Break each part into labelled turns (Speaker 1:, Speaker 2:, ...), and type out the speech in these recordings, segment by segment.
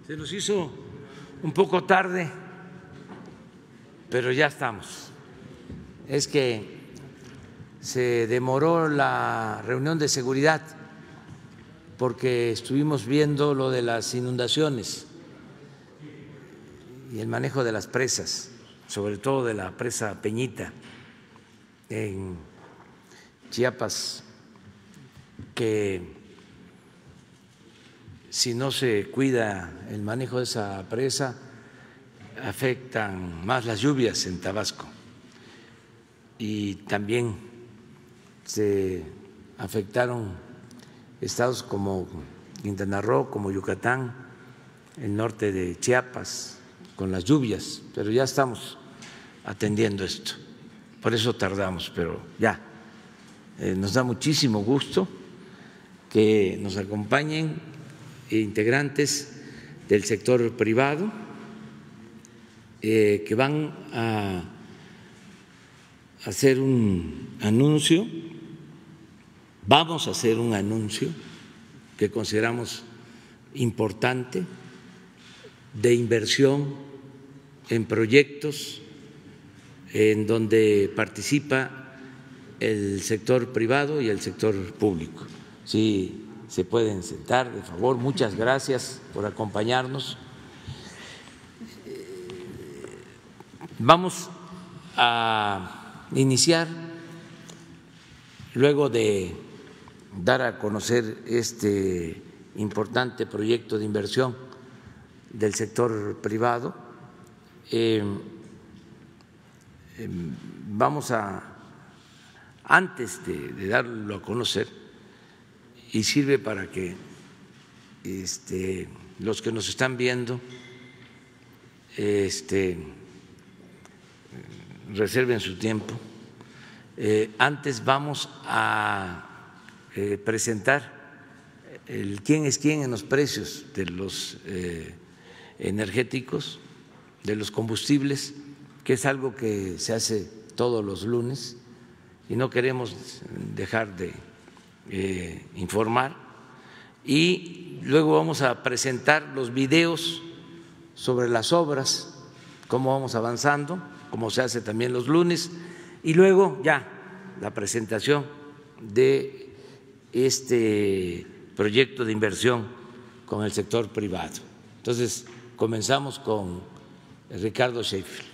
Speaker 1: Se nos hizo un poco tarde, pero ya estamos. Es que se demoró la reunión de seguridad porque estuvimos viendo lo de las inundaciones y el manejo de las presas, sobre todo de la presa Peñita en Chiapas, que si no se cuida el manejo de esa presa, afectan más las lluvias en Tabasco y también se afectaron estados como Quintana Roo, como Yucatán, el norte de Chiapas, con las lluvias, pero ya estamos atendiendo esto. Por eso tardamos, pero ya nos da muchísimo gusto que nos acompañen integrantes del sector privado que van a hacer un anuncio, vamos a hacer un anuncio que consideramos importante de inversión en proyectos en donde participa el sector privado y el sector público. Sí, se pueden sentar, de favor. Muchas gracias por acompañarnos. Vamos a iniciar, luego de dar a conocer este importante proyecto de inversión del sector privado, vamos a, antes de darlo a conocer, y sirve para que los que nos están viendo reserven su tiempo. Antes vamos a presentar el quién es quién en los precios de los energéticos, de los combustibles, que es algo que se hace todos los lunes y no queremos dejar de informar. Y luego vamos a presentar los videos sobre las obras, cómo vamos avanzando, como se hace también los lunes, y luego ya la presentación de este proyecto de inversión con el sector privado. Entonces, comenzamos con Ricardo Sheffield.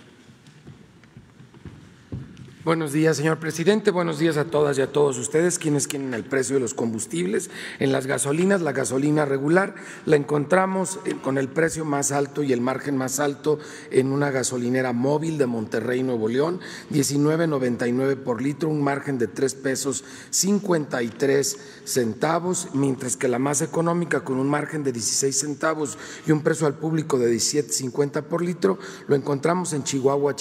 Speaker 2: Buenos días, señor presidente. Buenos días a todas y a todos ustedes. Quienes quieren el precio de los combustibles en las gasolinas, la gasolina regular la encontramos con el precio más alto y el margen más alto en una gasolinera móvil de Monterrey, Nuevo León, 19.99 por litro, un margen de 3 pesos 53 centavos, mientras que la más económica con un margen de 16 centavos y un precio al público de 17.50 por litro lo encontramos en Chihuahua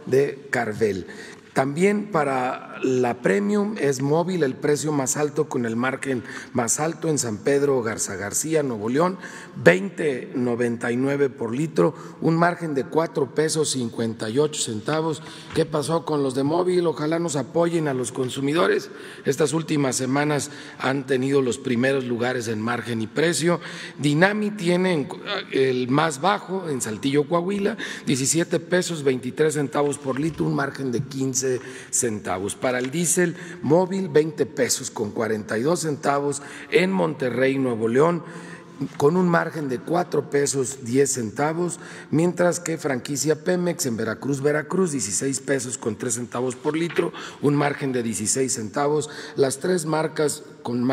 Speaker 2: de Carvel. También para la Premium es móvil el precio más alto con el margen más alto en San Pedro Garza García, Nuevo León, 20.99 por litro, un margen de 4 pesos 58 centavos. ¿Qué pasó con los de móvil? Ojalá nos apoyen a los consumidores. Estas últimas semanas han tenido los primeros lugares en margen y precio. Dinami tiene el más bajo en Saltillo, Coahuila, 17 pesos 23 centavos por litro, un margen de 15 centavos. Para el diésel móvil, 20 pesos con 42 centavos en Monterrey, Nuevo León, con un margen de 4 pesos 10 centavos, mientras que franquicia Pemex en Veracruz, 16 pesos con 3 centavos por litro, un margen de 16 centavos. Las tres marcas con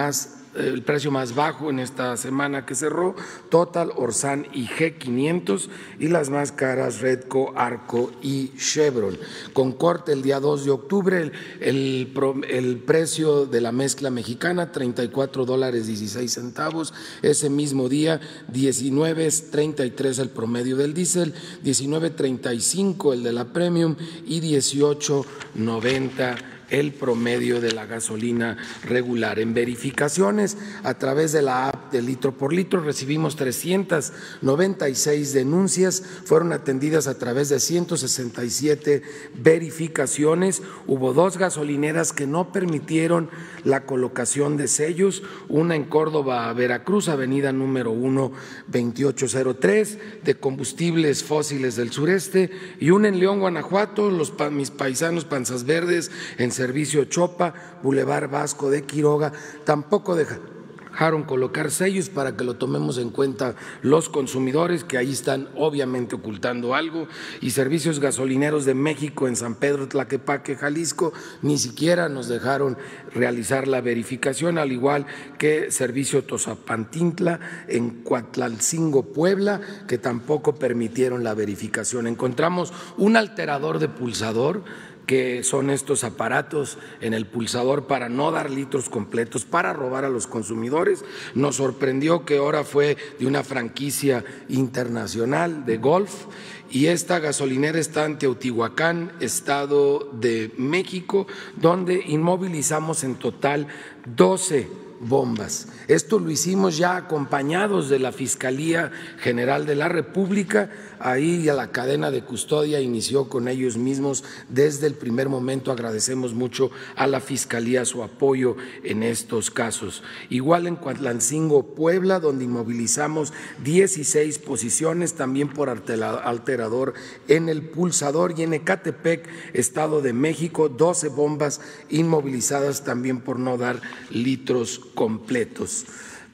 Speaker 2: el precio más bajo en esta semana que cerró, Total, Orsan y G500, y las más caras Redco, Arco y Chevron. Con corte el día 2 de octubre, el precio de la mezcla mexicana, $34.16. Ese mismo día, 19.33 el promedio del diésel, 19.35 el de la Premium y 18.90 el promedio de la gasolina regular. En verificaciones a través de la app de litro por litro recibimos 396 denuncias, fueron atendidas a través de 167 verificaciones. Hubo 2 gasolineras que no permitieron la colocación de sellos, una en Córdoba, Veracruz, avenida número 1, 2803, de combustibles fósiles del sureste, y una en León, Guanajuato, mis paisanos Panzas Verdes, en Servicio Chopa, Boulevard Vasco de Quiroga. Tampoco dejaron colocar sellos para que lo tomemos en cuenta los consumidores, que ahí están obviamente ocultando algo. Y Servicios Gasolineros de México en San Pedro Tlaquepaque, Jalisco, ni siquiera nos dejaron realizar la verificación, al igual que Servicio Tozapantintla en Coatlalcingo, Puebla, que tampoco permitieron la verificación. Encontramos un alterador de pulsador, que son estos aparatos en el pulsador para no dar litros completos, para robar a los consumidores. Nos sorprendió que ahora fue de una franquicia internacional de golf, y esta gasolinera está en Teotihuacán, Estado de México, donde inmovilizamos en total 12 bombas. Esto lo hicimos ya acompañados de la Fiscalía General de la República. Ahí ya la cadena de custodia inició con ellos mismos desde el primer momento. Agradecemos mucho a la Fiscalía su apoyo en estos casos. Igual en Coatlalcingo, Puebla, donde inmovilizamos 16 posiciones, también por alterador en el pulsador, y en Ecatepec, Estado de México, 12 bombas inmovilizadas también por no dar litros completos.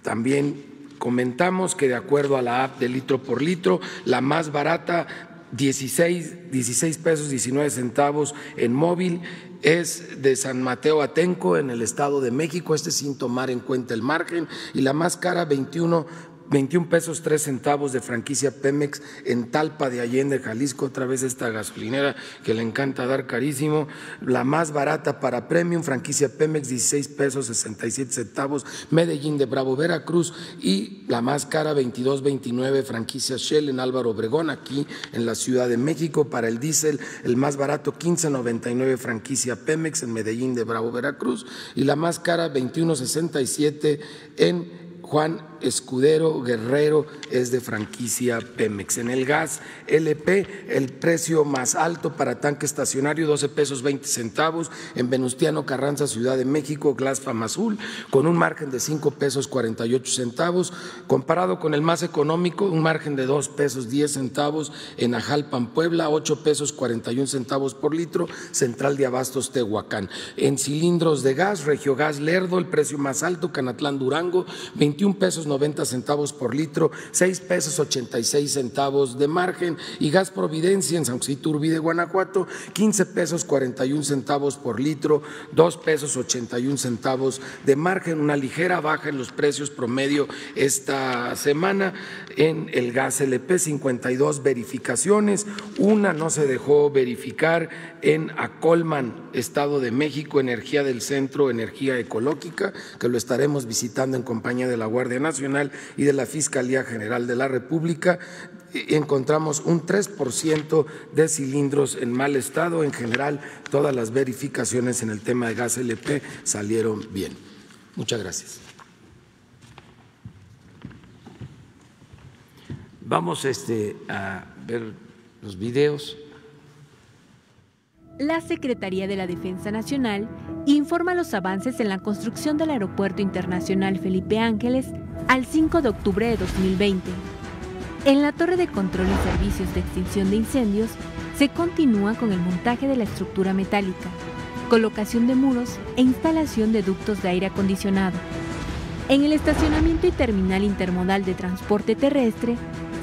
Speaker 2: También comentamos que de acuerdo a la app de litro por litro, la más barata, 16 pesos 19 centavos en móvil, es de San Mateo Atenco en el Estado de México, sin tomar en cuenta el margen, y la más cara, 21 pesos 3 centavos de franquicia Pemex en Talpa de Allende, Jalisco, otra vez esta gasolinera que le encanta dar carísimo. La más barata para Premium, franquicia Pemex, 16 pesos 67 centavos, Medellín de Bravo, Veracruz, y la más cara, 22.29, franquicia Shell en Álvaro Obregón, aquí en la Ciudad de México. Para el diésel, el más barato, 15.99, franquicia Pemex en Medellín de Bravo, Veracruz, y la más cara, 21.67 en Juan Escudero Guerrero, es de franquicia Pemex. En el gas LP, el precio más alto para tanque estacionario, 12 pesos 20 centavos en Venustiano Carranza, Ciudad de México, Glass Famazul, con un margen de 5 pesos 48 centavos, comparado con el más económico, un margen de 2 pesos 10 centavos en Ajalpan, Puebla, 8 pesos 41 centavos por litro, Central de Abastos, Tehuacán. En cilindros de gas, Regiogas Lerdo, el precio más alto, Canatlán, Durango, 21 pesos 90 centavos por litro, 6 pesos 86 centavos de margen, y Gas Providencia en San José Iturbide, Guanajuato, 15 pesos 41 centavos por litro, 2 pesos 81 centavos de margen, una ligera baja en los precios promedio esta semana. En el gas LP, 52 verificaciones, una no se dejó verificar en Acolman, Estado de México, Energía del Centro, Energía Ecológica, que lo estaremos visitando en compañía de la Guardia Nacional y de la Fiscalía General de la República. Encontramos un 3% de cilindros en mal estado. En general, todas las verificaciones en el tema de gas LP salieron bien. Muchas gracias.
Speaker 1: Vamos a ver los videos.
Speaker 3: La Secretaría de la Defensa Nacional informa los avances en la construcción del Aeropuerto Internacional Felipe Ángeles al 5 de octubre de 2020. En la Torre de Control y Servicios de Extinción de Incendios se continúa con el montaje de la estructura metálica, colocación de muros e instalación de ductos de aire acondicionado. En el estacionamiento y terminal intermodal de transporte terrestre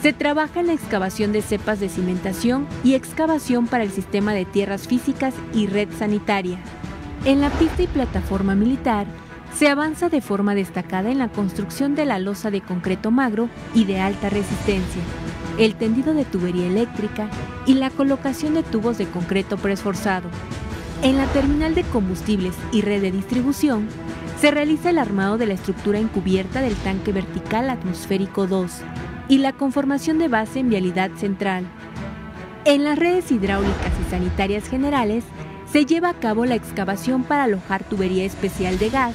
Speaker 3: se trabaja en la excavación de cepas de cimentación y excavación para el sistema de tierras físicas y red sanitaria. En la pista y plataforma militar se avanza de forma destacada en la construcción de la losa de concreto magro y de alta resistencia, el tendido de tubería eléctrica y la colocación de tubos de concreto preesforzado. En la terminal de combustibles y red de distribución se realiza el armado de la estructura encubierta del tanque vertical atmosférico 2 y la conformación de base en vialidad central. En las redes hidráulicas y sanitarias generales se lleva a cabo la excavación para alojar tubería especial de gas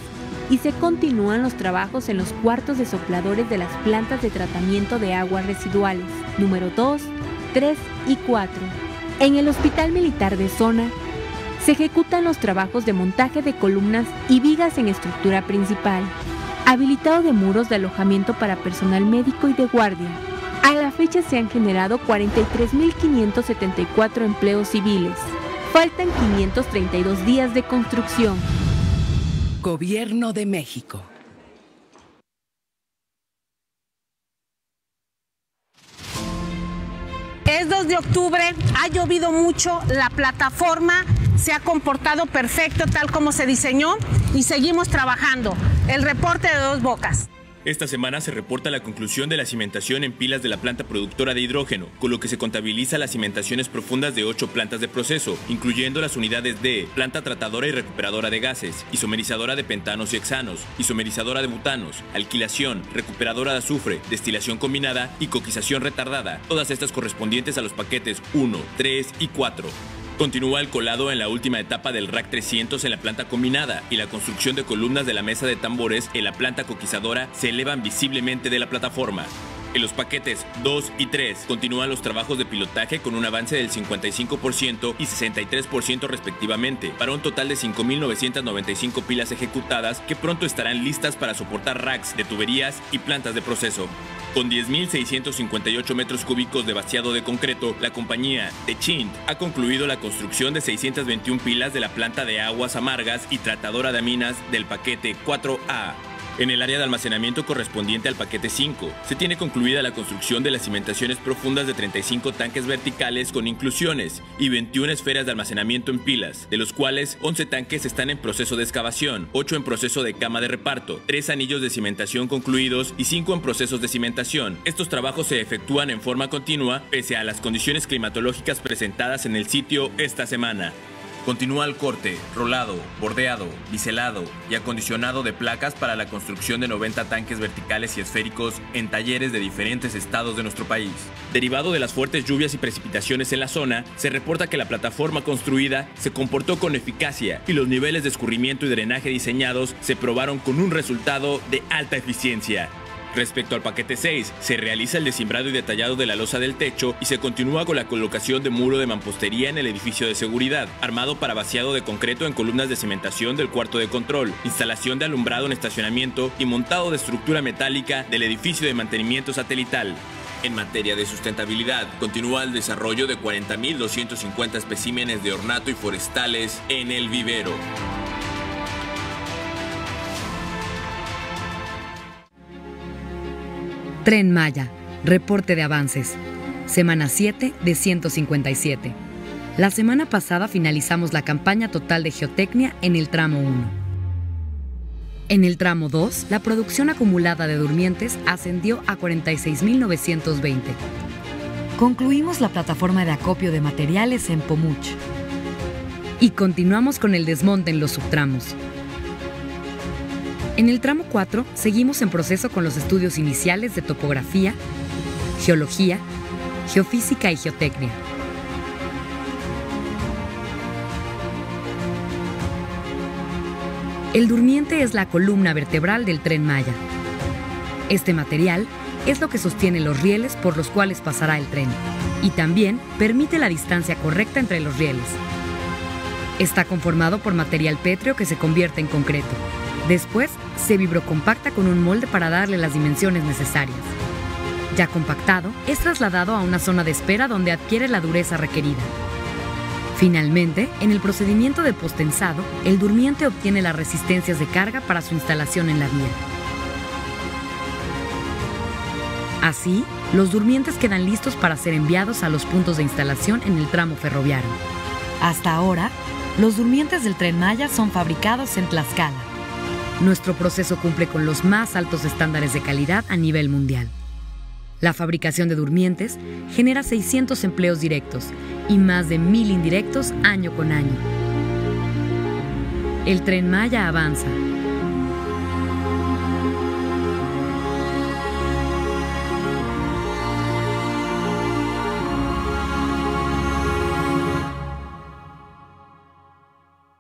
Speaker 3: y se continúan los trabajos en los cuartos de sopladores de las plantas de tratamiento de aguas residuales, número 2, 3 y 4. En el Hospital Militar de Zona, se ejecutan los trabajos de montaje de columnas y vigas en estructura principal, habilitado de muros de alojamiento para personal médico y de guardia. A la fecha se han generado 43.574 empleos civiles. Faltan 532 días de construcción.
Speaker 4: Gobierno de México.
Speaker 5: Es 2 de octubre, ha llovido mucho, la plataforma se ha comportado perfecto tal como se diseñó y seguimos trabajando. El reporte de Dos Bocas.
Speaker 6: Esta semana se reporta la conclusión de la cimentación en pilas de la planta productora de hidrógeno, con lo que se contabiliza las cimentaciones profundas de 8 plantas de proceso, incluyendo las unidades de planta tratadora y recuperadora de gases, isomerizadora de pentanos y hexanos, isomerizadora de butanos, alquilación, recuperadora de azufre, destilación combinada y coquización retardada, todas estas correspondientes a los paquetes 1, 3 y 4. Continúa el colado en la última etapa del Rack 300 en la planta combinada y la construcción de columnas de la mesa de tambores en la planta coquizadora se elevan visiblemente de la plataforma. En los paquetes 2 y 3 continúan los trabajos de pilotaje con un avance del 55% y 63% respectivamente, para un total de 5.995 pilas ejecutadas que pronto estarán listas para soportar racks de tuberías y plantas de proceso. Con 10.658 metros cúbicos de vaciado de concreto, la compañía Techint ha concluido la construcción de 621 pilas de la planta de aguas amargas y tratadora de aminas del paquete 4A. En el área de almacenamiento correspondiente al paquete 5, se tiene concluida la construcción de las cimentaciones profundas de 35 tanques verticales con inclusiones y 21 esferas de almacenamiento en pilas, de los cuales 11 tanques están en proceso de excavación, 8 en proceso de cama de reparto, 3 anillos de cimentación concluidos y 5 en procesos de cimentación. Estos trabajos se efectúan en forma continua pese a las condiciones climatológicas presentadas en el sitio esta semana. Continúa el corte, rolado, bordeado, biselado y acondicionado de placas para la construcción de 90 tanques verticales y esféricos en talleres de diferentes estados de nuestro país. Derivado de las fuertes lluvias y precipitaciones en la zona, se reporta que la plataforma construida se comportó con eficacia y los niveles de escurrimiento y drenaje diseñados se probaron con un resultado de alta eficiencia. Respecto al paquete 6, se realiza el desimbrado y detallado de la losa del techo y se continúa con la colocación de muro de mampostería en el edificio de seguridad, armado para vaciado de concreto en columnas de cimentación del cuarto de control, instalación de alumbrado en estacionamiento y montado de estructura metálica del edificio de mantenimiento satelital. En materia de sustentabilidad, continúa el desarrollo de 40.250 especímenes de ornato y forestales en el vivero.
Speaker 7: Tren Maya, reporte de avances. Semana 7 de 157. La semana pasada finalizamos la campaña total de geotecnia en el tramo 1. En el tramo 2, la producción acumulada de durmientes ascendió a 46.920. Concluimos la plataforma de acopio de materiales en Pomuch. Y continuamos con el desmonte en los subtramos. En el tramo 4, seguimos en proceso con los estudios iniciales de topografía, geología, geofísica y geotecnia. El durmiente es la columna vertebral del Tren Maya. Este material es lo que sostiene los rieles por los cuales pasará el tren y también permite la distancia correcta entre los rieles. Está conformado por material pétreo que se convierte en concreto. Después, se vibrocompacta con un molde para darle las dimensiones necesarias. Ya compactado, es trasladado a una zona de espera donde adquiere la dureza requerida. Finalmente, en el procedimiento de postensado, el durmiente obtiene las resistencias de carga para su instalación en la vía. Así, los durmientes quedan listos para ser enviados a los puntos de instalación en el tramo ferroviario. Hasta ahora, los durmientes del Tren Maya son fabricados en Tlaxcala. Nuestro proceso cumple con los más altos estándares de calidad a nivel mundial. La fabricación de durmientes genera 600 empleos directos y más de 1,000 indirectos año con año. El Tren Maya avanza.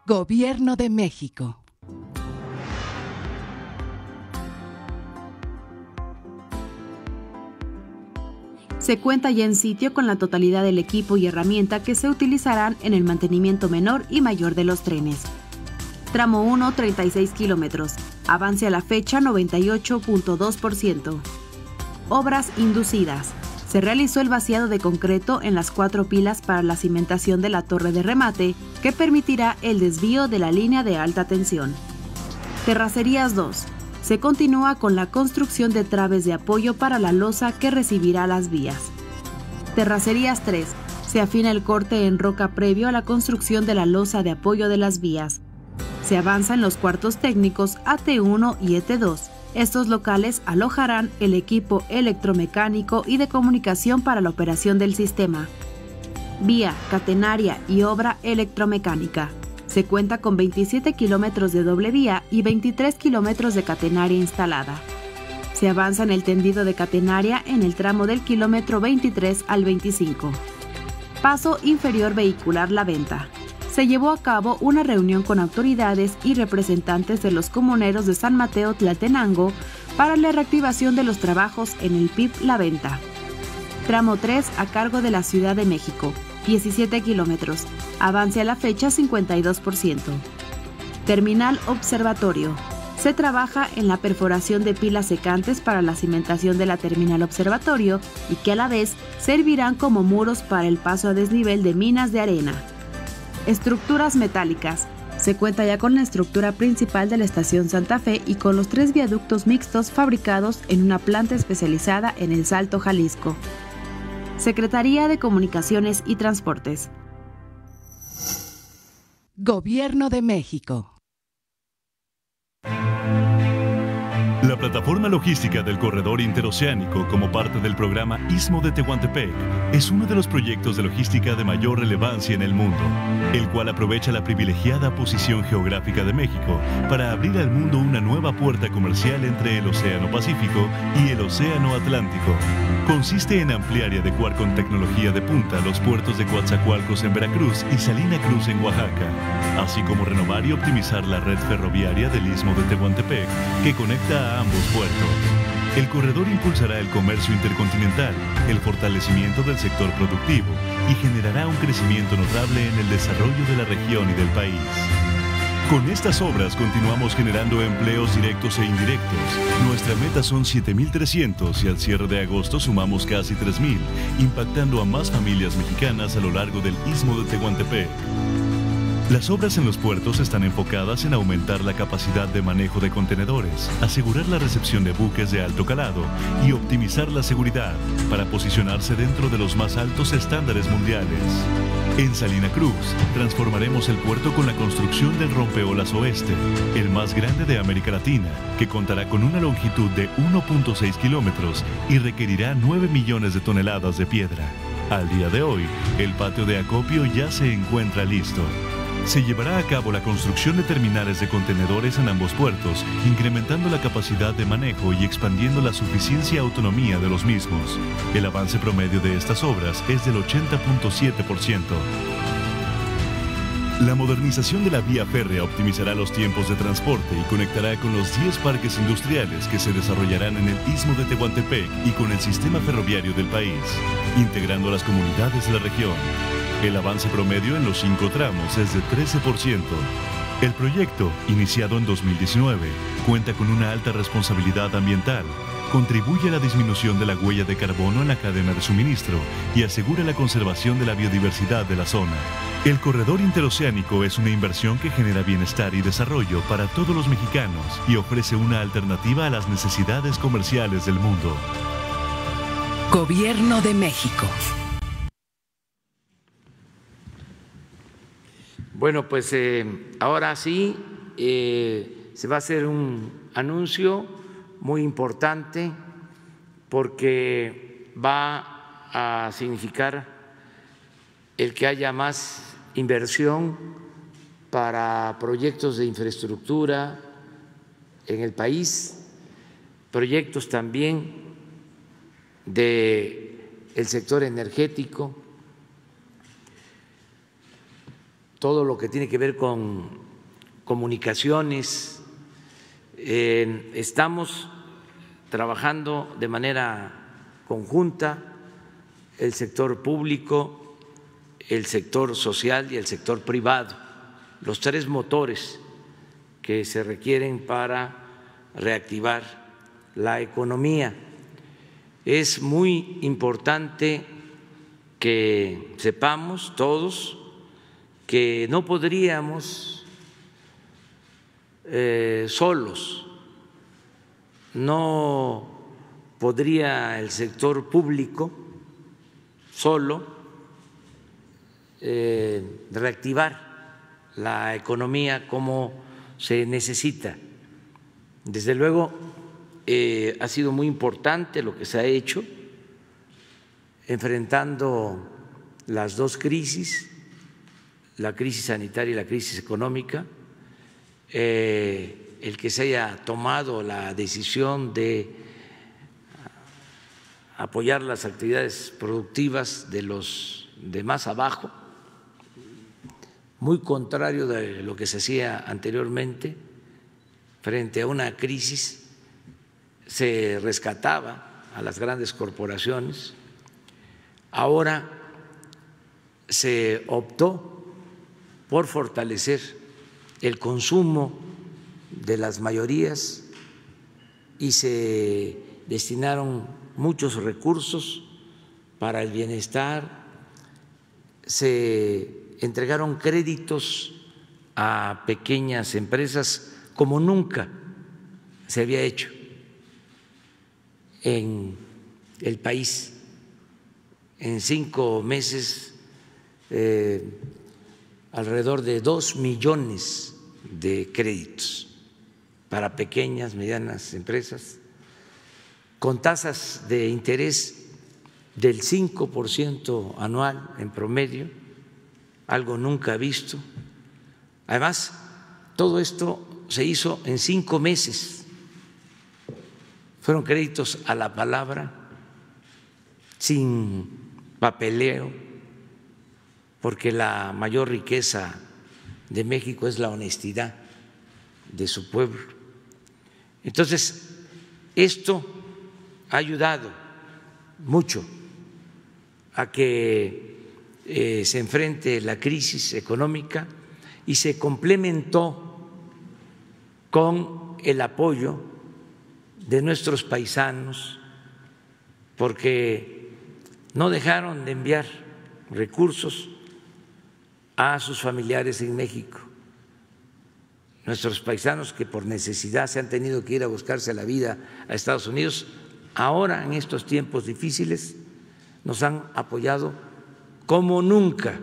Speaker 4: Gobierno de México.
Speaker 8: Se cuenta ya en sitio con la totalidad del equipo y herramienta que se utilizarán en el mantenimiento menor y mayor de los trenes. Tramo 1, 36 kilómetros. Avance a la fecha 98.2%. Obras inducidas. Se realizó el vaciado de concreto en las 4 pilas para la cimentación de la torre de remate, que permitirá el desvío de la línea de alta tensión. Terracerías 2. Se continúa con la construcción de traves de apoyo para la losa que recibirá las vías. Terracerías 3. Se afina el corte en roca previo a la construcción de la losa de apoyo de las vías. Se avanza en los cuartos técnicos AT1 y ET2. Estos locales alojarán el equipo electromecánico y de comunicación para la operación del sistema. Vía, catenaria y obra electromecánica. Se cuenta con 27 kilómetros de doble vía y 23 kilómetros de catenaria instalada. Se avanza en el tendido de catenaria en el tramo del kilómetro 23 al 25. Paso inferior vehicular La Venta. Se llevó a cabo una reunión con autoridades y representantes de los comuneros de San Mateo Tlaltenango para la reactivación de los trabajos en el PIB La Venta. Tramo 3 a cargo de la Ciudad de México. 17 kilómetros. Avance a la fecha 52%. Terminal Observatorio. Se trabaja en la perforación de pilas secantes para la cimentación de la Terminal Observatorio y que a la vez servirán como muros para el paso a desnivel de minas de arena. Estructuras metálicas. Se cuenta ya con la estructura principal de la estación Santa Fe y con los 3 viaductos mixtos fabricados en una planta especializada en El Salto, Jalisco. Secretaría de Comunicaciones y Transportes.
Speaker 4: Gobierno de México.
Speaker 9: La plataforma logística del corredor interoceánico como parte del programa Istmo de Tehuantepec es uno de los proyectos de logística de mayor relevancia en el mundo, el cual aprovecha la privilegiada posición geográfica de México para abrir al mundo una nueva puerta comercial entre el Océano Pacífico y el Océano Atlántico. Consiste en ampliar y adecuar con tecnología de punta los puertos de Coatzacoalcos en Veracruz y Salina Cruz en Oaxaca, así como renovar y optimizar la red ferroviaria del Istmo de Tehuantepec que conecta a ambos puertos. El corredor impulsará el comercio intercontinental, el fortalecimiento del sector productivo y generará un crecimiento notable en el desarrollo de la región y del país. Con estas obras continuamos generando empleos directos e indirectos. Nuestra meta son 7,300 y al cierre de agosto sumamos casi 3,000, impactando a más familias mexicanas a lo largo del Istmo de Tehuantepec. Las obras en los puertos están enfocadas en aumentar la capacidad de manejo de contenedores, asegurar la recepción de buques de alto calado y optimizar la seguridad para posicionarse dentro de los más altos estándares mundiales. En Salina Cruz, transformaremos el puerto con la construcción del Rompeolas Oeste, el más grande de América Latina, que contará con una longitud de 1.6 kilómetros y requerirá 9 millones de toneladas de piedra. Al día de hoy, el patio de acopio ya se encuentra listo. Se llevará a cabo la construcción de terminales de contenedores en ambos puertos, incrementando la capacidad de manejo y expandiendo la suficiencia y autonomía de los mismos. El avance promedio de estas obras es del 80.7%. La modernización de la vía férrea optimizará los tiempos de transporte y conectará con los 10 parques industriales que se desarrollarán en el Istmo de Tehuantepec y con el sistema ferroviario del país, integrando a las comunidades de la región. El avance promedio en los 5 tramos es de 13%. El proyecto, iniciado en 2019, cuenta con una alta responsabilidad ambiental, contribuye a la disminución de la huella de carbono en la cadena de suministro y asegura la conservación de la biodiversidad de la zona. El corredor interoceánico es una inversión que genera bienestar y desarrollo para todos los mexicanos y ofrece una alternativa a las necesidades comerciales del mundo.
Speaker 4: Gobierno de México.
Speaker 1: Bueno, pues ahora sí se va a hacer un anuncio muy importante porque va a significar el que haya más inversión para proyectos de infraestructura en el país, proyectos también del sector energético. todo lo que tiene que ver con comunicaciones. Estamos trabajando de manera conjunta el sector público, el sector social y el sector privado, los tres motores que se requieren para reactivar la economía. Es muy importante que sepamos todos que no podríamos solos, no podría el sector público solo reactivar la economía como se necesita. Desde luego, ha sido muy importante lo que se ha hecho enfrentando las dos crisis, la crisis sanitaria y la crisis económica, el que se haya tomado la decisión de apoyar las actividades productivas de los de más abajo, muy contrario de lo que se hacía anteriormente. Frente a una crisis se rescataba a las grandes corporaciones. Ahora se optó por fortalecer el consumo de las mayorías y se destinaron muchos recursos para el bienestar, se entregaron créditos a pequeñas empresas como nunca se había hecho en el país. En 5 meses, alrededor de 2 millones de créditos para pequeñas, medianas empresas, con tasas de interés del 5% anual en promedio, algo nunca visto. Además, todo esto se hizo en 5 meses. Fueron créditos a la palabra, sin papeleo, porque la mayor riqueza de México es la honestidad de su pueblo. Entonces, esto ha ayudado mucho a que se enfrente la crisis económica y se complementó con el apoyo de nuestros paisanos, porque no dejaron de enviar recursos a sus familiares en México. Nuestros paisanos que por necesidad se han tenido que ir a buscarse la vida a Estados Unidos, ahora en estos tiempos difíciles nos han apoyado como nunca,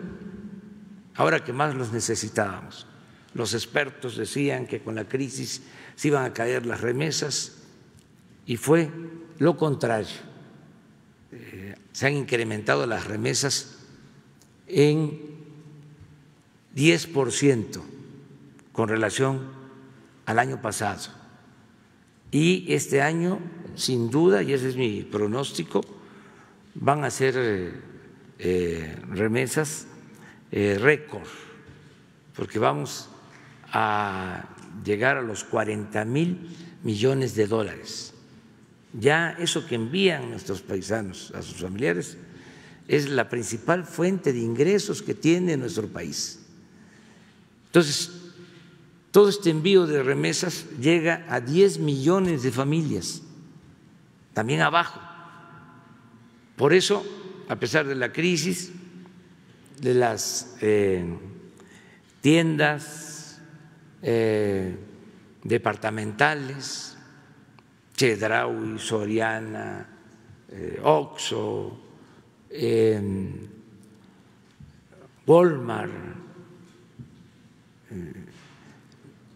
Speaker 1: ahora que más los necesitábamos. Los expertos decían que con la crisis se iban a caer las remesas y fue lo contrario. Se han incrementado las remesas en 10% con relación al año pasado. Y este año, sin duda, y ese es mi pronóstico, van a ser remesas récord, porque vamos a llegar a los 40,000 millones de dólares. Ya eso que envían nuestros paisanos a sus familiares es la principal fuente de ingresos que tiene nuestro país. Entonces, todo este envío de remesas llega a 10 millones de familias, también abajo. Por eso, a pesar de la crisis, de las tiendas departamentales, Chedraui, Soriana, Oxxo, Walmart,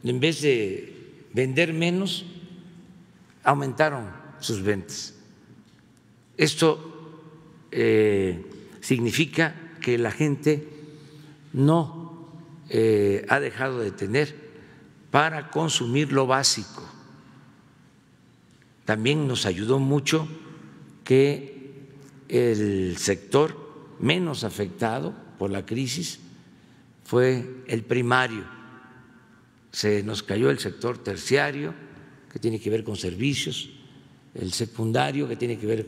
Speaker 1: en vez de vender menos, aumentaron sus ventas. Esto significa que la gente no ha dejado de tener para consumir lo básico. También nos ayudó mucho que el sector menos afectado por la crisis fue el primario. Se nos cayó el sector terciario, que tiene que ver con servicios, el secundario, que tiene que ver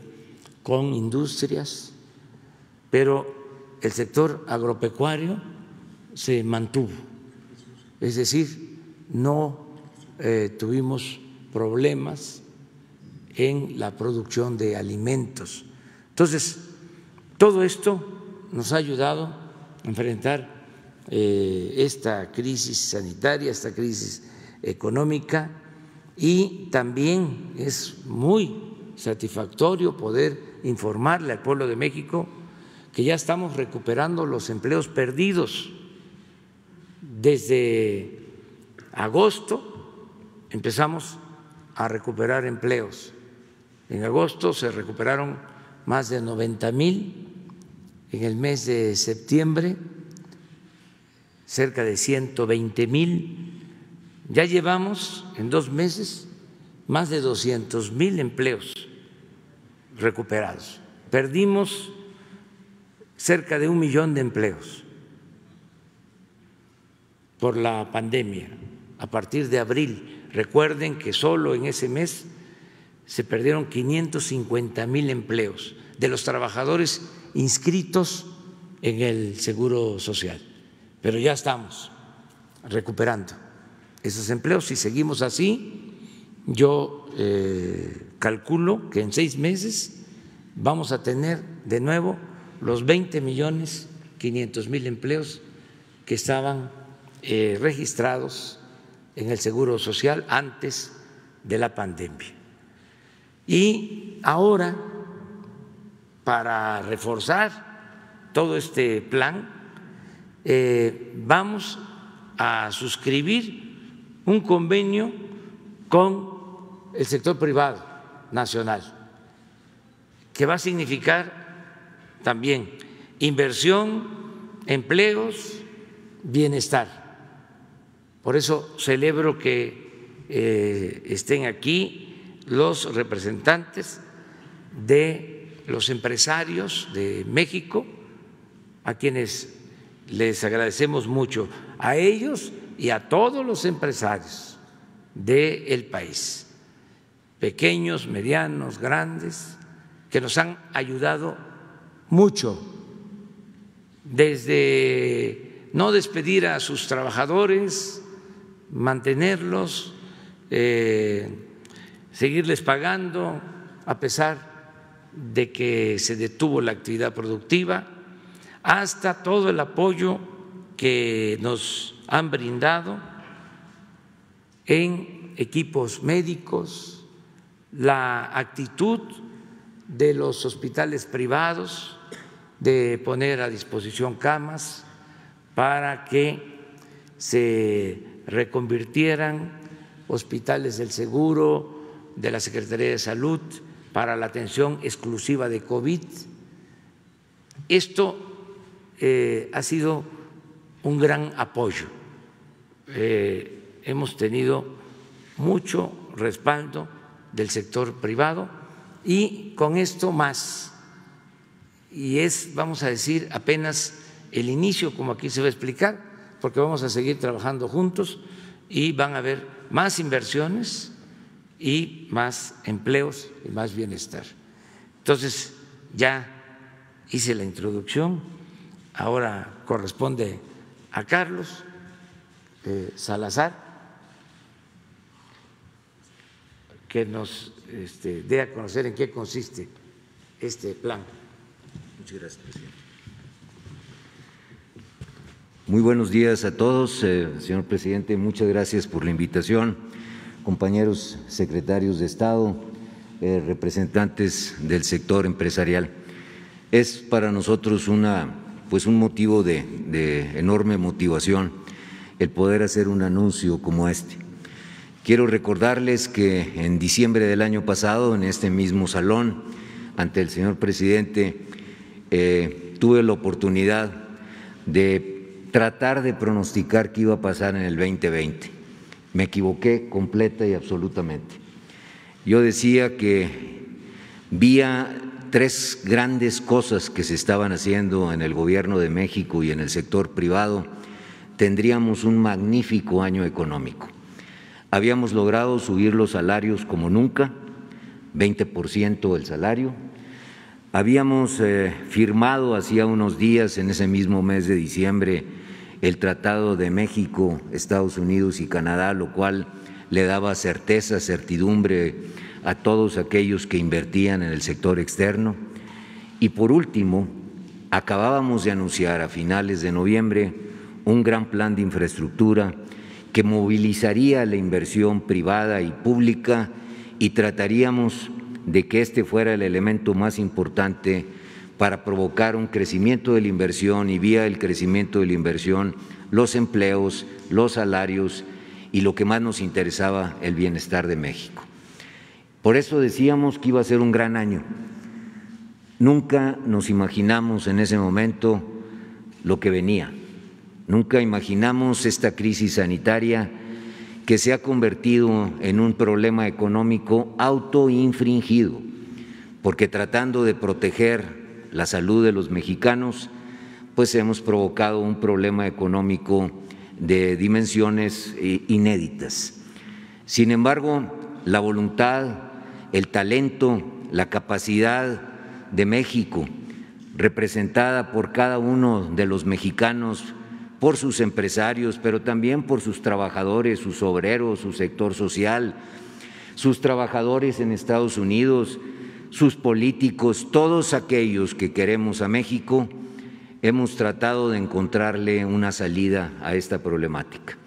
Speaker 1: con industrias, pero el sector agropecuario se mantuvo, es decir, no tuvimos problemas en la producción de alimentos. Entonces, todo esto nos ha ayudado a enfrentar esta crisis sanitaria, esta crisis económica, y también es muy satisfactorio poder informarle al pueblo de México que ya estamos recuperando los empleos perdidos. Desde agosto empezamos a recuperar empleos. En agosto se recuperaron más de 90,000, en el mes de septiembre cerca de 120,000. Ya llevamos en 2 meses más de 200,000 empleos recuperados. Perdimos cerca de 1 millón de empleos por la pandemia a partir de abril. Recuerden que solo en ese mes se perdieron 550,000 empleos de los trabajadores inscritos en el Seguro Social, pero ya estamos recuperando esos empleos. Si seguimos así, yo calculo que en 6 meses vamos a tener de nuevo los 20,500,000 empleos que estaban registrados en el Seguro Social antes de la pandemia. Y ahora, para reforzar todo este plan, vamos a suscribir un convenio con el sector privado nacional, que va a significar también inversión, empleos, bienestar. Por eso celebro que estén aquí los representantes de los empresarios de México, a quienes les agradecemos mucho, a ellos y a todos los empresarios del país, pequeños, medianos, grandes, que nos han ayudado mucho, desde no despedir a sus trabajadores, mantenerlos, seguirles pagando a pesar de que se detuvo la actividad productiva, hasta todo el apoyo que nos han brindado en equipos médicos, la actitud de los hospitales privados de poner a disposición camas para que se reconvirtieran hospitales del Seguro, de la Secretaría de Salud, para la atención exclusiva de COVID. Esto ha sido un gran apoyo. Hemos tenido mucho respaldo del sector privado y con esto más. Y es, vamos a decir, apenas el inicio, como aquí se va a explicar, porque vamos a seguir trabajando juntos y van a haber más inversiones y más empleos y más bienestar. Entonces, ya hice la introducción, ahora corresponde a Carlos Salazar que nos dé a conocer en qué consiste este plan.
Speaker 10: Muchas gracias, presidente. Muy buenos días a todos, señor presidente, muchas gracias por la invitación, compañeros secretarios de Estado, representantes del sector empresarial. Es para nosotros un motivo de enorme motivación el poder hacer un anuncio como este. Quiero recordarles que en diciembre del año pasado, en este mismo salón, ante el señor presidente, tuve la oportunidad de tratar de pronosticar qué iba a pasar en el 2020. Me equivoqué completa y absolutamente. Yo decía que vía 3 grandes cosas que se estaban haciendo en el Gobierno de México y en el sector privado tendríamos un magnífico año económico. Habíamos logrado subir los salarios como nunca, 20% el salario. Habíamos firmado hacía unos días, en ese mismo mes de diciembre, el Tratado de México, Estados Unidos y Canadá, lo cual le daba certeza, certidumbre a todos aquellos que invertían en el sector externo. Y por último, acabábamos de anunciar a finales de noviembre un gran plan de infraestructura que movilizaría la inversión privada y pública y trataríamos de que este fuera el elemento más importante para provocar un crecimiento de la inversión y vía el crecimiento de la inversión, los empleos, los salarios y lo que más nos interesaba, el bienestar de México. Por eso decíamos que iba a ser un gran año. Nunca nos imaginamos en ese momento lo que venía. Nunca imaginamos esta crisis sanitaria que se ha convertido en un problema económico autoinfringido, porque tratando de proteger la salud de los mexicanos, pues hemos provocado un problema económico de dimensiones inéditas. Sin embargo, la voluntad, el talento, la capacidad de México, representada por cada uno de los mexicanos, por sus empresarios, pero también por sus trabajadores, sus obreros, su sector social, sus trabajadores en Estados Unidos, sus políticos, todos aquellos que queremos a México, hemos tratado de encontrarle una salida a esta problemática.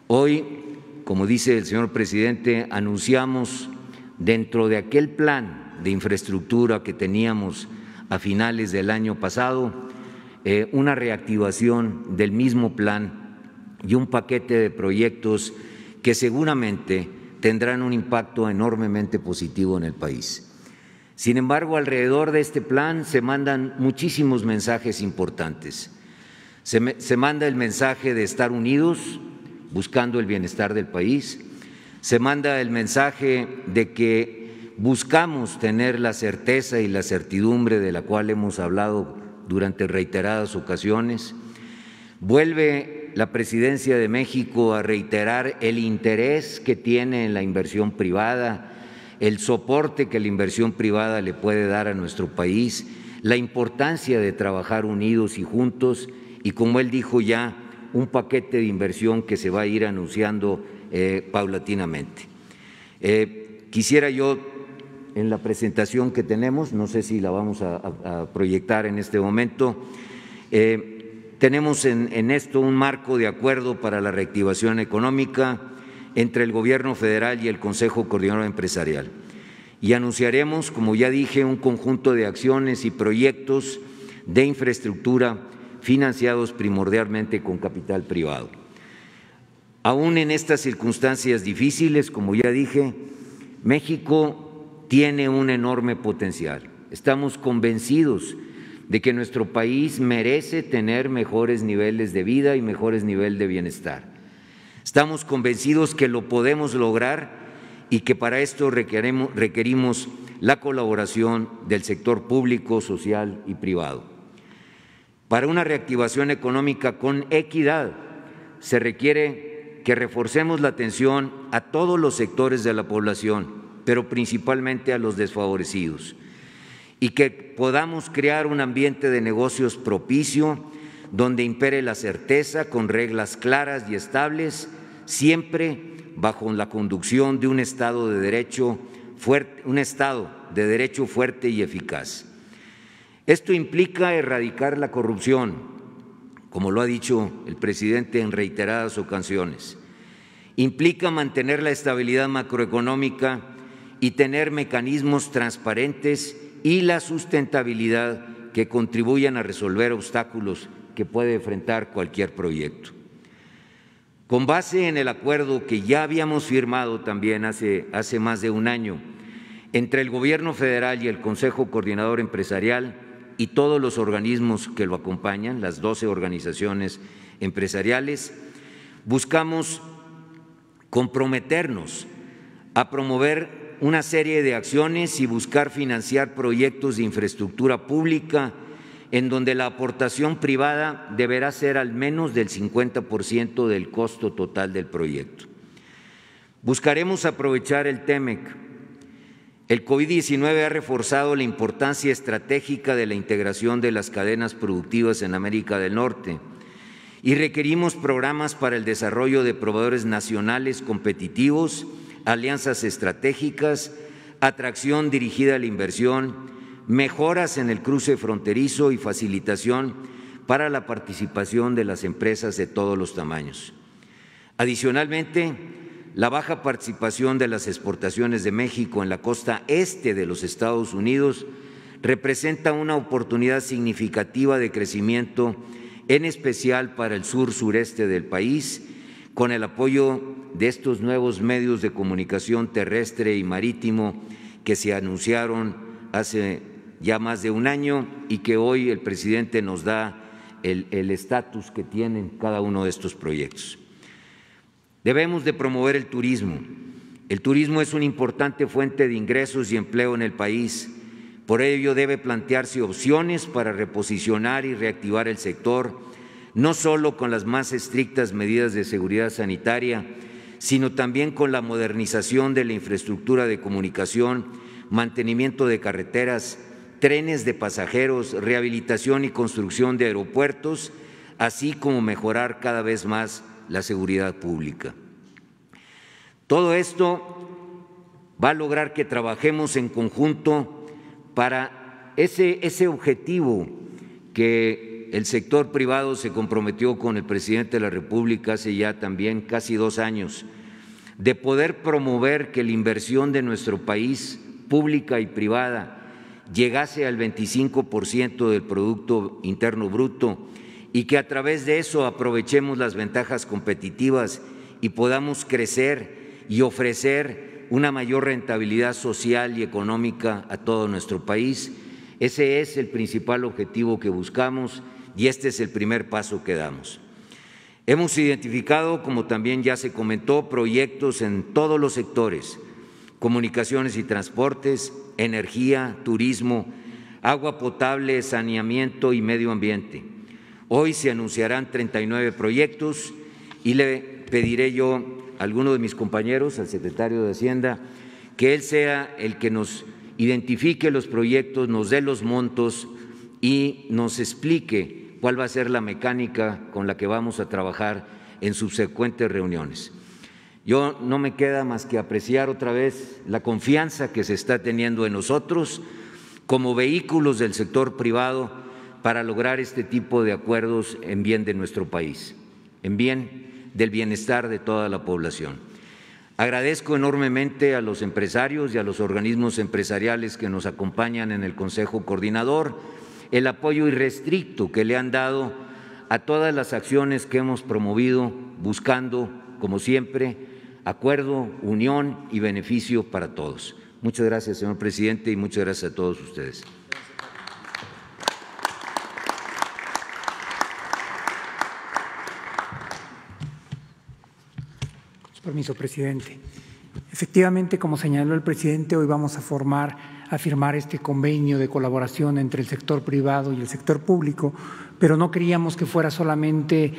Speaker 10: Hoy, como dice el señor presidente, anunciamos dentro de aquel plan de infraestructura que teníamos a finales del año pasado, una reactivación del mismo plan y un paquete de proyectos que seguramente tendrán un impacto enormemente positivo en el país. Sin embargo, alrededor de este plan se mandan muchísimos mensajes importantes. Se manda el mensaje de estar unidos, buscando el bienestar del país. Se manda el mensaje de que buscamos tener la certeza y la certidumbre de la cual hemos hablado durante reiteradas ocasiones. Vuelve la Presidencia de México a reiterar el interés que tiene en la inversión privada, el soporte que la inversión privada le puede dar a nuestro país, la importancia de trabajar unidos y juntos y, como él dijo ya, un paquete de inversión que se va a ir anunciando paulatinamente. Quisiera yo, en la presentación que tenemos, no sé si la vamos a proyectar en este momento, tenemos en esto un marco de acuerdo para la reactivación económica entre el Gobierno federal y el Consejo Coordinador Empresarial. Y anunciaremos, como ya dije, un conjunto de acciones y proyectos de infraestructura financiados primordialmente con capital privado. Aún en estas circunstancias difíciles, como ya dije, México tiene un enorme potencial. Estamos convencidos de que nuestro país merece tener mejores niveles de vida y mejores niveles de bienestar. Estamos convencidos que lo podemos lograr y que para esto requerimos la colaboración del sector público, social y privado. Para una reactivación económica con equidad se requiere que reforcemos la atención a todos los sectores de la población, pero principalmente a los desfavorecidos, y que podamos crear un ambiente de negocios propicio donde impere la certeza con reglas claras y estables, siempre bajo la conducción de un Estado de Derecho fuerte y eficaz. Esto implica erradicar la corrupción, como lo ha dicho el presidente en reiteradas ocasiones. Implica mantener la estabilidad macroeconómica y tener mecanismos transparentes y la sustentabilidad que contribuyan a resolver obstáculos que puede enfrentar cualquier proyecto. Con base en el acuerdo que ya habíamos firmado también hace más de un año entre el Gobierno federal y el Consejo Coordinador Empresarial y todos los organismos que lo acompañan, las 12 organizaciones empresariales, buscamos comprometernos a promover una serie de acciones y buscar financiar proyectos de infraestructura pública en donde la aportación privada deberá ser al menos del 50% del costo total del proyecto. Buscaremos aprovechar el TEMEC. El COVID-19 ha reforzado la importancia estratégica de la integración de las cadenas productivas en América del Norte y requerimos programas para el desarrollo de proveedores nacionales competitivos, alianzas estratégicas, atracción dirigida a la inversión, mejoras en el cruce fronterizo y facilitación para la participación de las empresas de todos los tamaños. Adicionalmente, la baja participación de las exportaciones de México en la costa este de los Estados Unidos representa una oportunidad significativa de crecimiento, en especial para el sur-sureste del país, con el apoyo de estos nuevos medios de comunicación terrestre y marítimo que se anunciaron hace ya más de un año y que hoy el presidente nos da el estatus que tienen cada uno de estos proyectos. Debemos de promover el turismo. El turismo es una importante fuente de ingresos y empleo en el país. Por ello debe plantearse opciones para reposicionar y reactivar el sector, no solo con las más estrictas medidas de seguridad sanitaria, sino también con la modernización de la infraestructura de comunicación, mantenimiento de carreteras, trenes de pasajeros, rehabilitación y construcción de aeropuertos, así como mejorar cada vez más la seguridad pública. Todo esto va a lograr que trabajemos en conjunto para ese objetivo que el sector privado se comprometió con el presidente de la República hace ya también casi 2 años, de poder promover que la inversión de nuestro país, pública y privada, llegase al 25% del Producto Interno Bruto y que a través de eso aprovechemos las ventajas competitivas y podamos crecer y ofrecer una mayor rentabilidad social y económica a todo nuestro país. Ese es el principal objetivo que buscamos y este es el primer paso que damos. Hemos identificado, como también ya se comentó, proyectos en todos los sectores: comunicaciones y transportes, energía, turismo, agua potable, saneamiento y medio ambiente. Hoy se anunciarán 39 proyectos y le pediré yo a alguno de mis compañeros, al secretario de Hacienda, que él sea el que nos identifique los proyectos, nos dé los montos y nos explique cuál va a ser la mecánica con la que vamos a trabajar en subsecuentes reuniones. Yo no me queda más que apreciar otra vez la confianza que se está teniendo en nosotros como vehículos del sector privado para lograr este tipo de acuerdos en bien de nuestro país, en bien del bienestar de toda la población. Agradezco enormemente a los empresarios y a los organismos empresariales que nos acompañan en el Consejo Coordinador el apoyo irrestricto que le han dado a todas las acciones que hemos promovido buscando, como siempre, acuerdo, unión y beneficio para todos. Muchas gracias, señor presidente, y muchas gracias a todos ustedes.
Speaker 11: Permiso, presidente. Efectivamente, como señaló el presidente, hoy vamos a firmar este convenio de colaboración entre el sector privado y el sector público, pero no queríamos que fuera solamente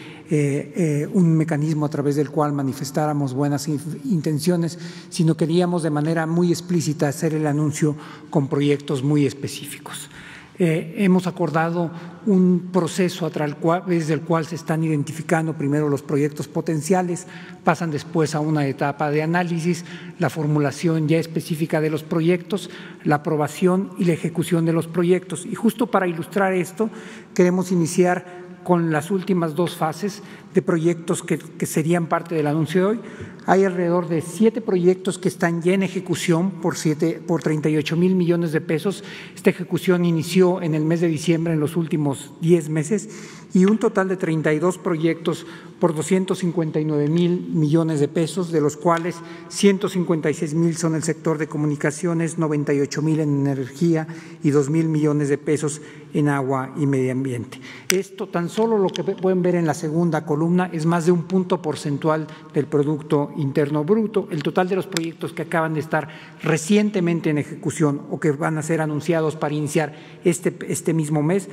Speaker 11: un mecanismo a través del cual manifestáramos buenas intenciones, sino queríamos de manera muy explícita hacer el anuncio con proyectos muy específicos. Hemos acordado un proceso a través del cual se están identificando primero los proyectos potenciales, pasan después a una etapa de análisis, la formulación ya específica de los proyectos, la aprobación y la ejecución de los proyectos. Y justo para ilustrar esto, queremos iniciar con las últimas 2 fases de proyectos que serían parte del anuncio de hoy. Hay alrededor de 7 proyectos que están ya en ejecución por 38,000 millones de pesos. Esta ejecución inició en el mes de diciembre, en los últimos 10 meses, y un total de 32 proyectos por 259,000 millones de pesos, de los cuales 156,000 son el sector de comunicaciones, 98,000 en energía y 2,000 millones de pesos en agua y medio ambiente. Esto, tan solo lo que pueden ver en la segunda columna, es más de un punto porcentual del Producto Interno Bruto. El total de los proyectos que acaban de estar recientemente en ejecución o que van a ser anunciados para iniciar este mismo mes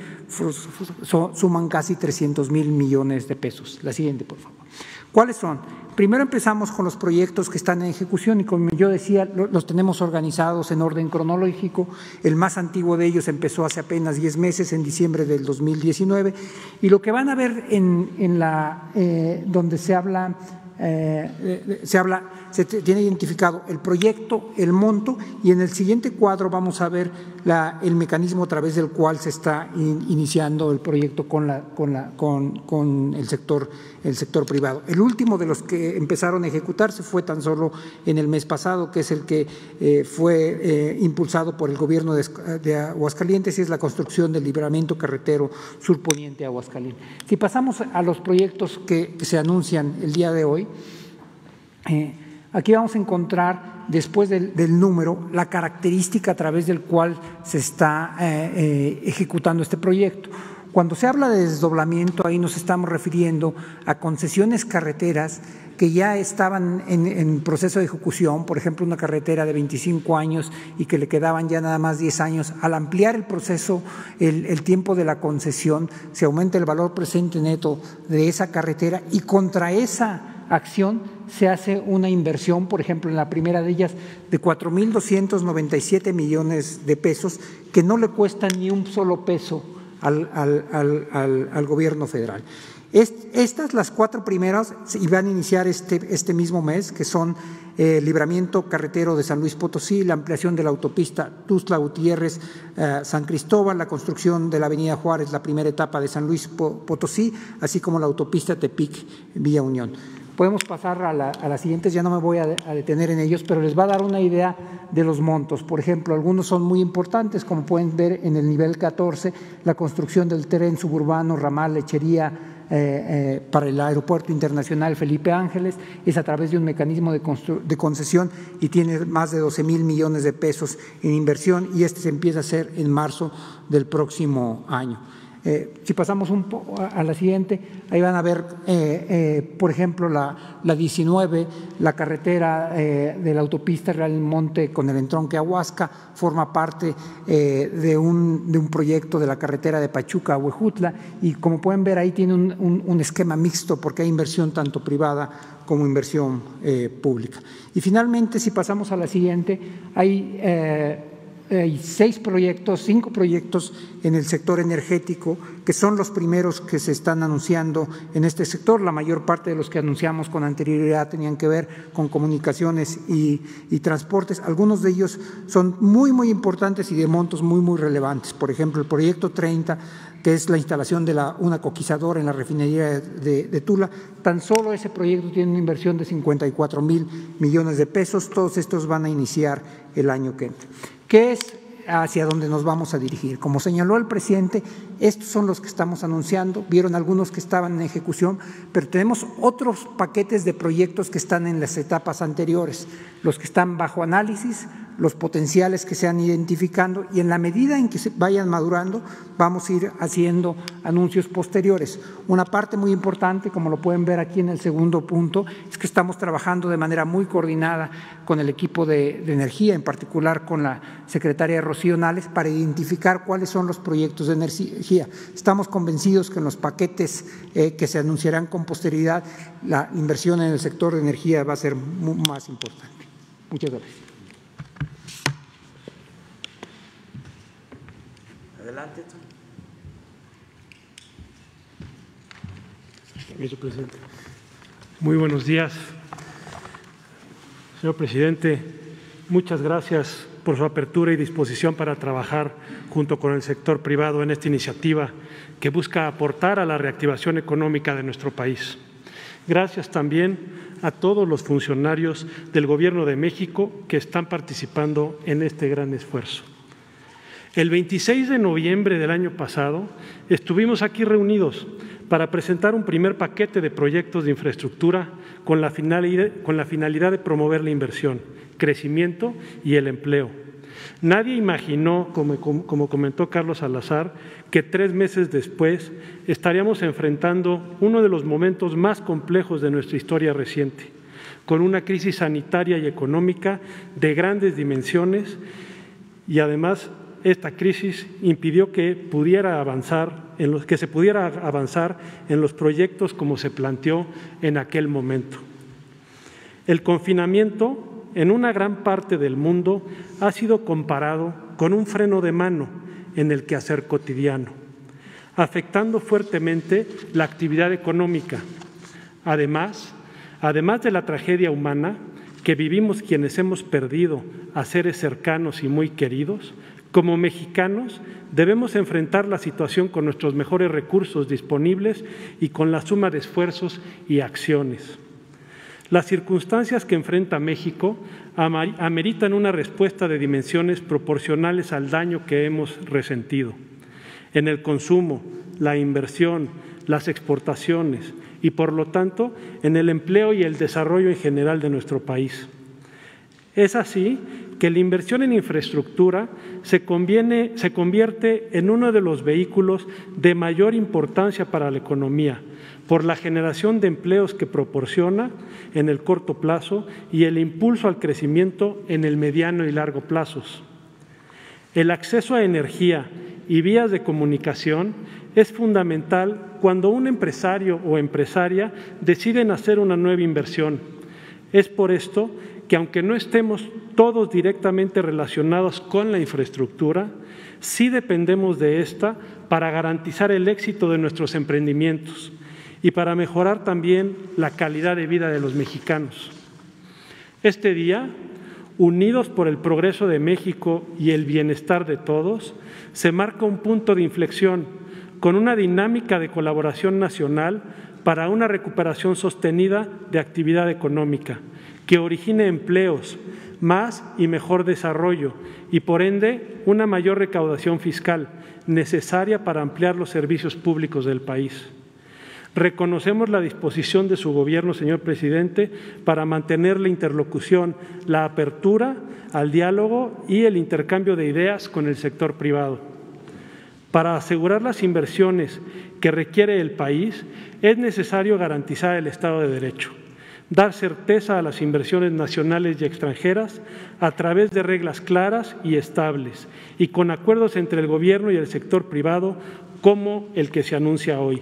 Speaker 11: suman casi 300,000 millones de pesos. La siguiente, por favor. ¿Cuáles son? Primero empezamos con los proyectos que están en ejecución y, como yo decía, los tenemos organizados en orden cronológico. El más antiguo de ellos empezó hace apenas 10 meses, en diciembre del 2019, y lo que van a ver donde se tiene identificado el proyecto, el monto, y en el siguiente cuadro vamos a ver el mecanismo a través del cual se está iniciando el proyecto con el sector privado. El último de los que empezaron a ejecutarse fue tan solo en el mes pasado, que es el que fue impulsado por el gobierno de Aguascalientes, y es la construcción del libramiento carretero surponiente a Aguascalientes. Si pasamos a los proyectos que se anuncian el día de hoy, aquí vamos a encontrar, después del número, la característica a través del cual se está ejecutando este proyecto. Cuando se habla de desdoblamiento, ahí nos estamos refiriendo a concesiones carreteras que ya estaban en proceso de ejecución, por ejemplo, una carretera de 25 años y que le quedaban ya nada más 10 años. Al ampliar el proceso, el tiempo de la concesión, se aumenta el valor presente neto de esa carretera, y contra esa acción se hace una inversión, por ejemplo, en la primera de ellas, de 4,297 millones de pesos, que no le cuestan ni un solo peso al gobierno federal. Estas, las 4 primeras, van a iniciar este mismo mes, que son el libramiento carretero de San Luis Potosí, la ampliación de la autopista Tuxtla-Gutiérrez, San Cristóbal, la construcción de la avenida Juárez, la primera etapa de San Luis Potosí, así como la autopista Tepic-Villa Unión. Podemos pasar a las siguientes, ya no me voy a detener en ellos, pero les va a dar una idea de los montos. Por ejemplo, algunos son muy importantes, como pueden ver en el nivel 14, la construcción del tren suburbano ramal Lechería para el Aeropuerto Internacional Felipe Ángeles, es a través de un mecanismo de concesión y tiene más de 12,000 millones de pesos en inversión, y se empieza a hacer en marzo del próximo año. Si pasamos un poco a la siguiente, ahí van a ver, por ejemplo, la 19, la carretera de la autopista Real Monte con el entronque a Huasca, forma parte de un proyecto de la carretera de Pachuca a Huejutla, y como pueden ver ahí tiene un esquema mixto, porque hay inversión tanto privada como inversión pública. Y finalmente, si pasamos a la siguiente, hay 5 proyectos en el sector energético, que son los primeros que se están anunciando en este sector. La mayor parte de los que anunciamos con anterioridad tenían que ver con comunicaciones y transportes. Algunos de ellos son muy, muy importantes y de montos muy, muy relevantes. Por ejemplo, el proyecto 30, que es la instalación de una coquizadora en la refinería de Tula. Tan solo ese proyecto tiene una inversión de 54,000 millones de pesos. Todos estos van a iniciar el año que entra. ¿Qué es hacia dónde nos vamos a dirigir? Como señaló el presidente, estos son los que estamos anunciando. Vieron algunos que estaban en ejecución, pero tenemos otros paquetes de proyectos que están en las etapas anteriores, los que están bajo análisis, los potenciales que se han identificando, y en la medida en que se vayan madurando vamos a ir haciendo anuncios posteriores. Una parte muy importante, como lo pueden ver aquí en el segundo punto, es que estamos trabajando de manera muy coordinada con el equipo de energía, en particular con la secretaria Rocío Nales, para identificar cuáles son los proyectos de energía. Estamos convencidos que en los paquetes que se anunciarán con posterioridad, la inversión en el sector de energía va a ser más importante. Muchas gracias.
Speaker 1: Adelante.
Speaker 12: Vicepresidente. Muy buenos días. Señor presidente, muchas gracias por su apertura y disposición para trabajar junto con el sector privado en esta iniciativa que busca aportar a la reactivación económica de nuestro país. Gracias también a todos los funcionarios del Gobierno de México que están participando en este gran esfuerzo. El 26 de noviembre del año pasado estuvimos aquí reunidos para presentar un primer paquete de proyectos de infraestructura con la finalidad de promover la inversión, crecimiento y el empleo. Nadie imaginó, como comentó Carlos Salazar, que 3 meses después estaríamos enfrentando uno de los momentos más complejos de nuestra historia reciente, con una crisis sanitaria y económica de grandes dimensiones, y además esta crisis impidió que se pudiera avanzar en los proyectos como se planteó en aquel momento. El confinamiento en una gran parte del mundo ha sido comparado con un freno de mano en el quehacer cotidiano, afectando fuertemente la actividad económica. Además de la tragedia humana que vivimos quienes hemos perdido a seres cercanos y muy queridos, como mexicanos debemos enfrentar la situación con nuestros mejores recursos disponibles y con la suma de esfuerzos y acciones. Las circunstancias que enfrenta México ameritan una respuesta de dimensiones proporcionales al daño que hemos resentido en el consumo, la inversión, las exportaciones y, por lo tanto, en el empleo y el desarrollo en general de nuestro país. Es así que la inversión en infraestructura se convierte en uno de los vehículos de mayor importancia para la economía, por la generación de empleos que proporciona en el corto plazo y el impulso al crecimiento en el mediano y largo plazos. El acceso a energía y vías de comunicación es fundamental cuando un empresario o empresaria deciden hacer una nueva inversión. Es por esto que, aunque no estemos todos directamente relacionados con la infraestructura, sí dependemos de esta para garantizar el éxito de nuestros emprendimientos y para mejorar también la calidad de vida de los mexicanos. Este día, unidos por el progreso de México y el bienestar de todos, se marca un punto de inflexión con una dinámica de colaboración nacional para una recuperación sostenida de actividad económica que origine empleos, más y mejor desarrollo y, por ende, una mayor recaudación fiscal necesaria para ampliar los servicios públicos del país. Reconocemos la disposición de su Gobierno, señor presidente, para mantener la interlocución, la apertura al diálogo y el intercambio de ideas con el sector privado. Para asegurar las inversiones que requiere el país, es necesario garantizar el Estado de Derecho, dar certeza a las inversiones nacionales y extranjeras a través de reglas claras y estables y con acuerdos entre el Gobierno y el sector privado como el que se anuncia hoy.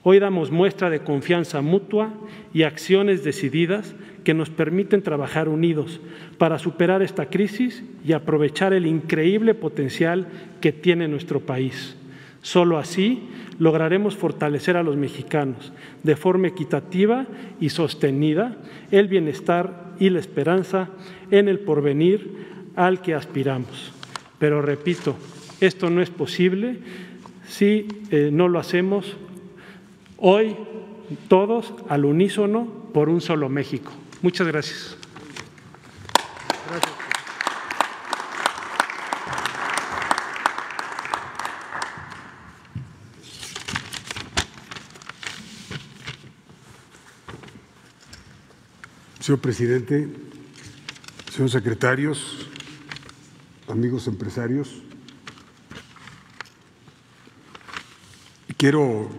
Speaker 12: Hoy damos muestra de confianza mutua y acciones decididas que nos permiten trabajar unidos para superar esta crisis y aprovechar el increíble potencial que tiene nuestro país. Solo así lograremos fortalecer a los mexicanos de forma equitativa y sostenida el bienestar y la esperanza en el porvenir al que aspiramos. Pero repito, esto no es posible si no lo hacemos hoy todos al unísono por un solo México. Muchas gracias. Gracias.
Speaker 13: Señor presidente, señores secretarios, amigos empresarios, quiero,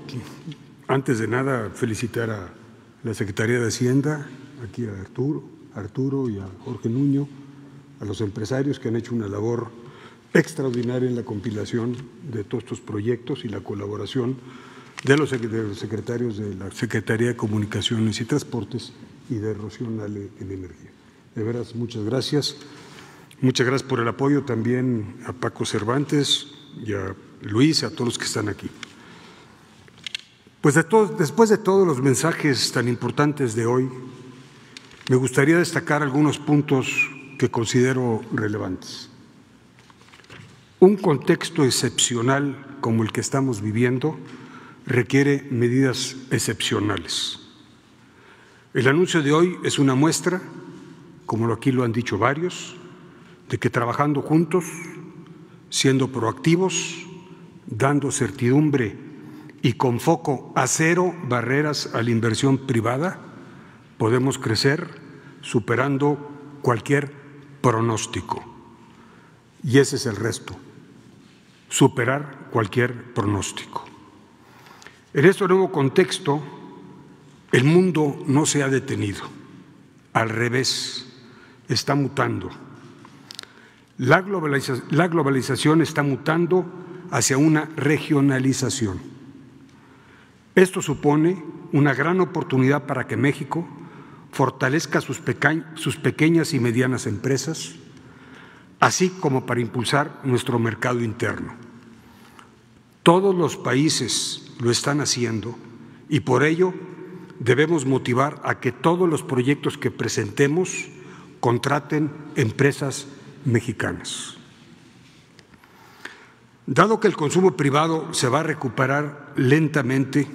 Speaker 13: antes de nada, felicitar a la Secretaría de Hacienda, aquí a Arturo y a Jorge Nuño, a los empresarios que han hecho una labor extraordinaria en la compilación de todos estos proyectos y la colaboración de los secretarios de la Secretaría de Comunicaciones y Transportes y de Rocío Nale en Energía. De veras, muchas gracias. Muchas gracias por el apoyo también a Paco Cervantes y a Luis, a todos los que están aquí. Pues después de todos los mensajes tan importantes de hoy, me gustaría destacar algunos puntos que considero relevantes. Un contexto excepcional como el que estamos viviendo requiere medidas excepcionales. El anuncio de hoy es una muestra, como aquí lo han dicho varios, de que trabajando juntos, siendo proactivos, dando certidumbre y con foco a cero barreras a la inversión privada, podemos crecer superando cualquier pronóstico. Y ese es el resto, superar cualquier pronóstico. En este nuevo contexto, el mundo no se ha detenido, al revés, está mutando. La globalización está mutando hacia una regionalización. Esto supone una gran oportunidad para que México fortalezca sus pequeñas y medianas empresas, así como para impulsar nuestro mercado interno. Todos los países lo están haciendo y por ello debemos motivar a que todos los proyectos que presentemos contraten empresas mexicanas. Dado que el consumo privado se va a recuperar lentamente,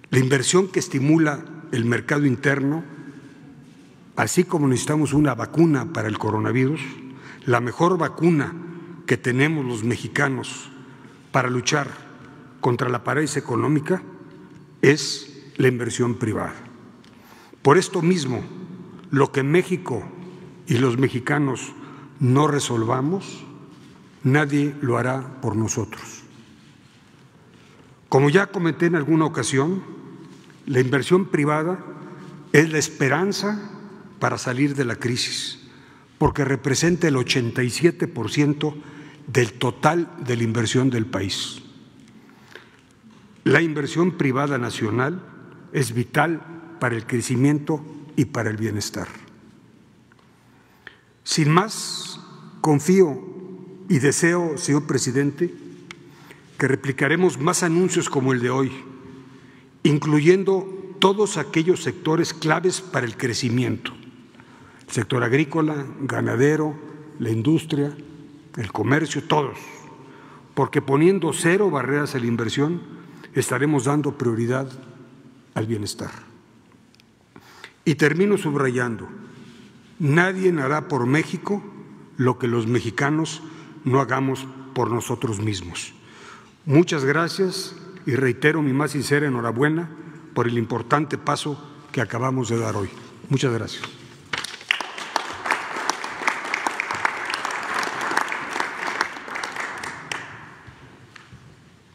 Speaker 13: la inversión que estimula el mercado interno, así como necesitamos una vacuna para el coronavirus, la mejor vacuna que tenemos los mexicanos para luchar contra la parálisis económica es la inversión privada. Por esto mismo, lo que México y los mexicanos no resolvamos, nadie lo hará por nosotros. Como ya comenté en alguna ocasión, la inversión privada es la esperanza para salir de la crisis, porque representa el 87% del total de la inversión del país. La inversión privada nacional es vital para el crecimiento y para el bienestar. Sin más, confío y deseo, señor presidente, que replicaremos más anuncios como el de hoy, incluyendo todos aquellos sectores claves para el crecimiento: el sector agrícola, ganadero, la industria, el comercio, todos, porque poniendo cero barreras a la inversión estaremos dando prioridad al bienestar. Y termino subrayando: nadie hará por México lo que los mexicanos no hagamos por nosotros mismos. Muchas gracias y reitero mi más sincera enhorabuena por el importante paso que acabamos de dar hoy. Muchas gracias.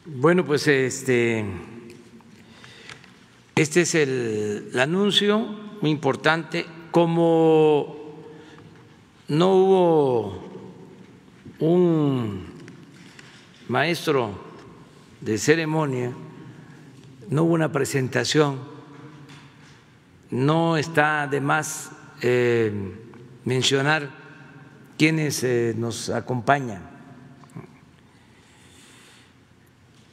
Speaker 1: Bueno, pues este es el anuncio muy importante. Como no hubo un maestro de ceremonia, no hubo una presentación, no está de más mencionar quienes nos acompañan.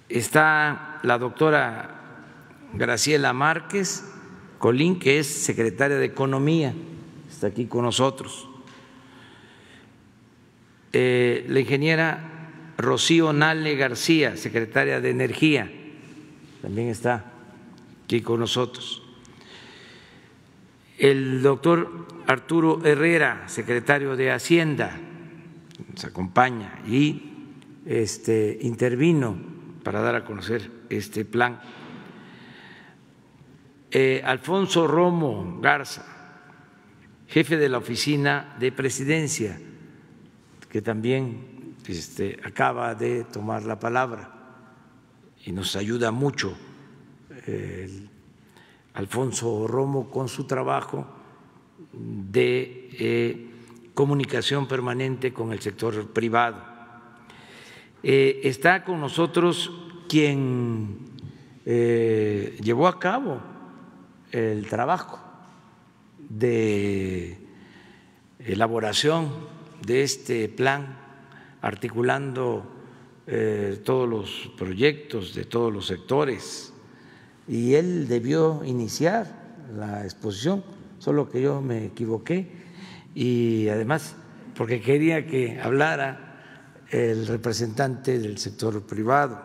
Speaker 1: Está la doctora Graciela Márquez Colín, que es secretaria de Economía, está aquí con nosotros. La ingeniera Rocío Nale García, secretaria de Energía, también está aquí con nosotros. El doctor Arturo Herrera, secretario de Hacienda, nos acompaña y intervino para dar a conocer este plan. Alfonso Romo Garza, jefe de la Oficina de Presidencia, que también acaba de tomar la palabra y nos ayuda mucho Alfonso Romo con su trabajo de comunicación permanente con el sector privado. Está con nosotros quien llevó a cabo el trabajo de elaboración de este plan, articulando todos los proyectos de todos los sectores, y él debió iniciar la exposición, solo que yo me equivoqué, y además porque quería que hablara el representante del sector privado,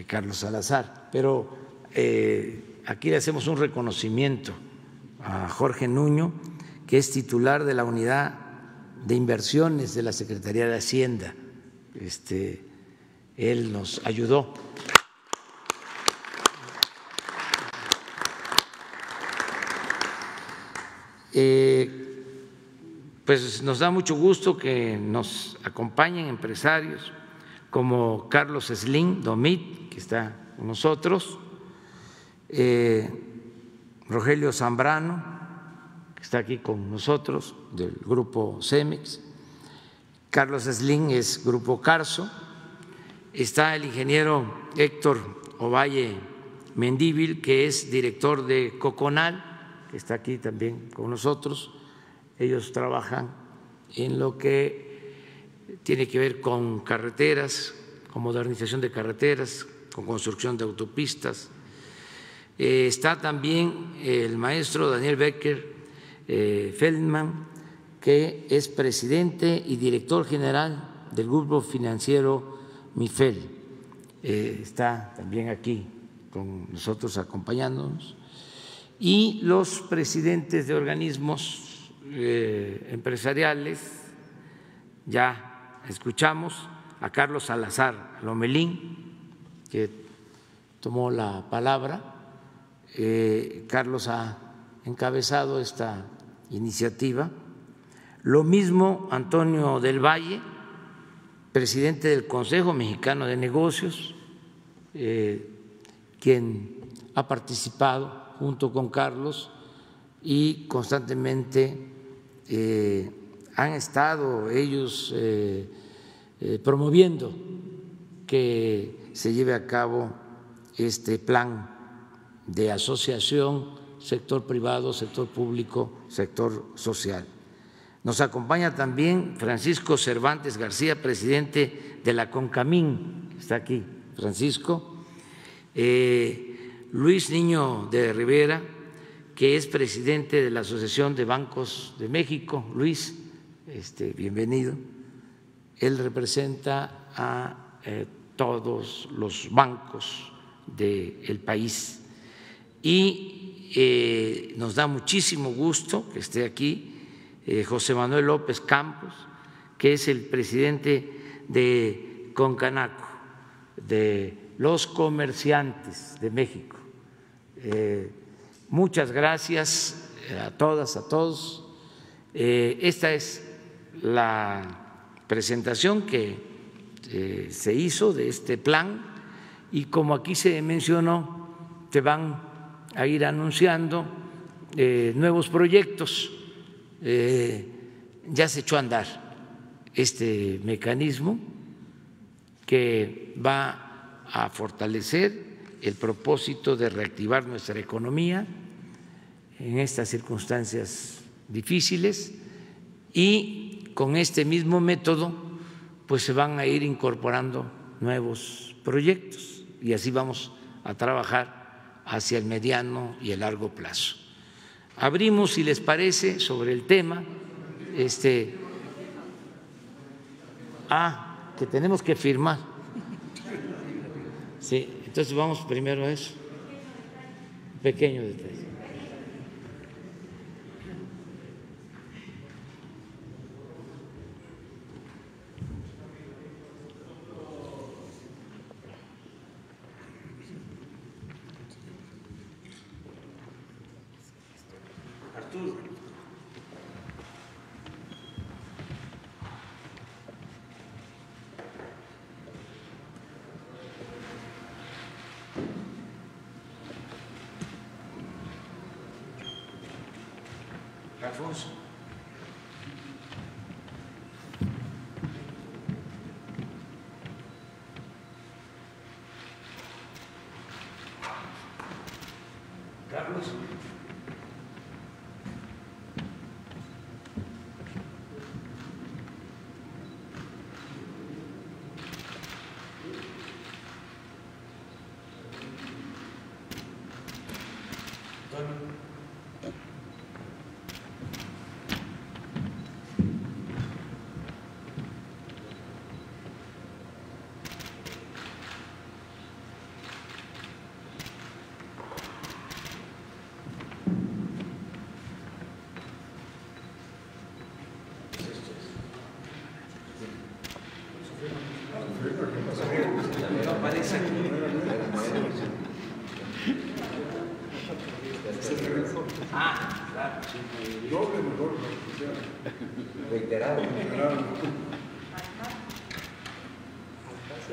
Speaker 1: Carlos Salazar, pero aquí le hacemos un reconocimiento a Jorge Nuño, que es titular de la Unidad de Inversiones de la Secretaría de Hacienda. él nos ayudó. Pues nos da mucho gusto que nos acompañen empresarios como Carlos Slim Domit, que está con nosotros, Rogelio Zambrano, que está aquí con nosotros, del grupo Cemex. Carlos Slim es grupo Carso. Está el ingeniero Héctor Ovalle Mendívil, que es director de Coconal, que está aquí también con nosotros. Ellos trabajan en lo que tiene que ver con carreteras, con modernización de carreteras, con construcción de autopistas. Está también el maestro Daniel Becker Feldman, que es presidente y director general del grupo financiero Mifel. Está también aquí con nosotros acompañándonos. Y los presidentes de organismos empresariales, ya escuchamos a Carlos Salazar Lomelín, que tomó la palabra. Carlos ha encabezado esta iniciativa. Lo mismo Antonio del Valle, presidente del Consejo Mexicano de Negocios, quien ha participado junto con Carlos y constantemente han estado ellos promoviendo que se lleve a cabo este plan de asociación, sector privado, sector público, sector social. Nos acompaña también Francisco Cervantes García, presidente de la CONCAMIN, está aquí Francisco, Luis Niño de Rivera, que es presidente de la Asociación de Bancos de México. Luis, bienvenido. Él representa a todos los bancos del país y nos da muchísimo gusto que esté aquí José Manuel López Campos, que es el presidente de Concanaco, de los comerciantes de México. Muchas gracias a todas, a todos. Esta es la presentación que se hizo de este plan y como aquí se mencionó, se van a ir anunciando nuevos proyectos. Ya se echó a andar este mecanismo que va a fortalecer el propósito de reactivar nuestra economía en estas circunstancias difíciles y con este mismo método pues se van a ir incorporando nuevos proyectos y así vamos a trabajar hacia el mediano y el largo plazo. Abrimos, si les parece, sobre el tema, que tenemos que firmar. Sí, entonces vamos primero a eso. Pequeño detalle. Alfonso. Carlos. Claro, sí.
Speaker 13: Doble mejor.
Speaker 10: Reiterado.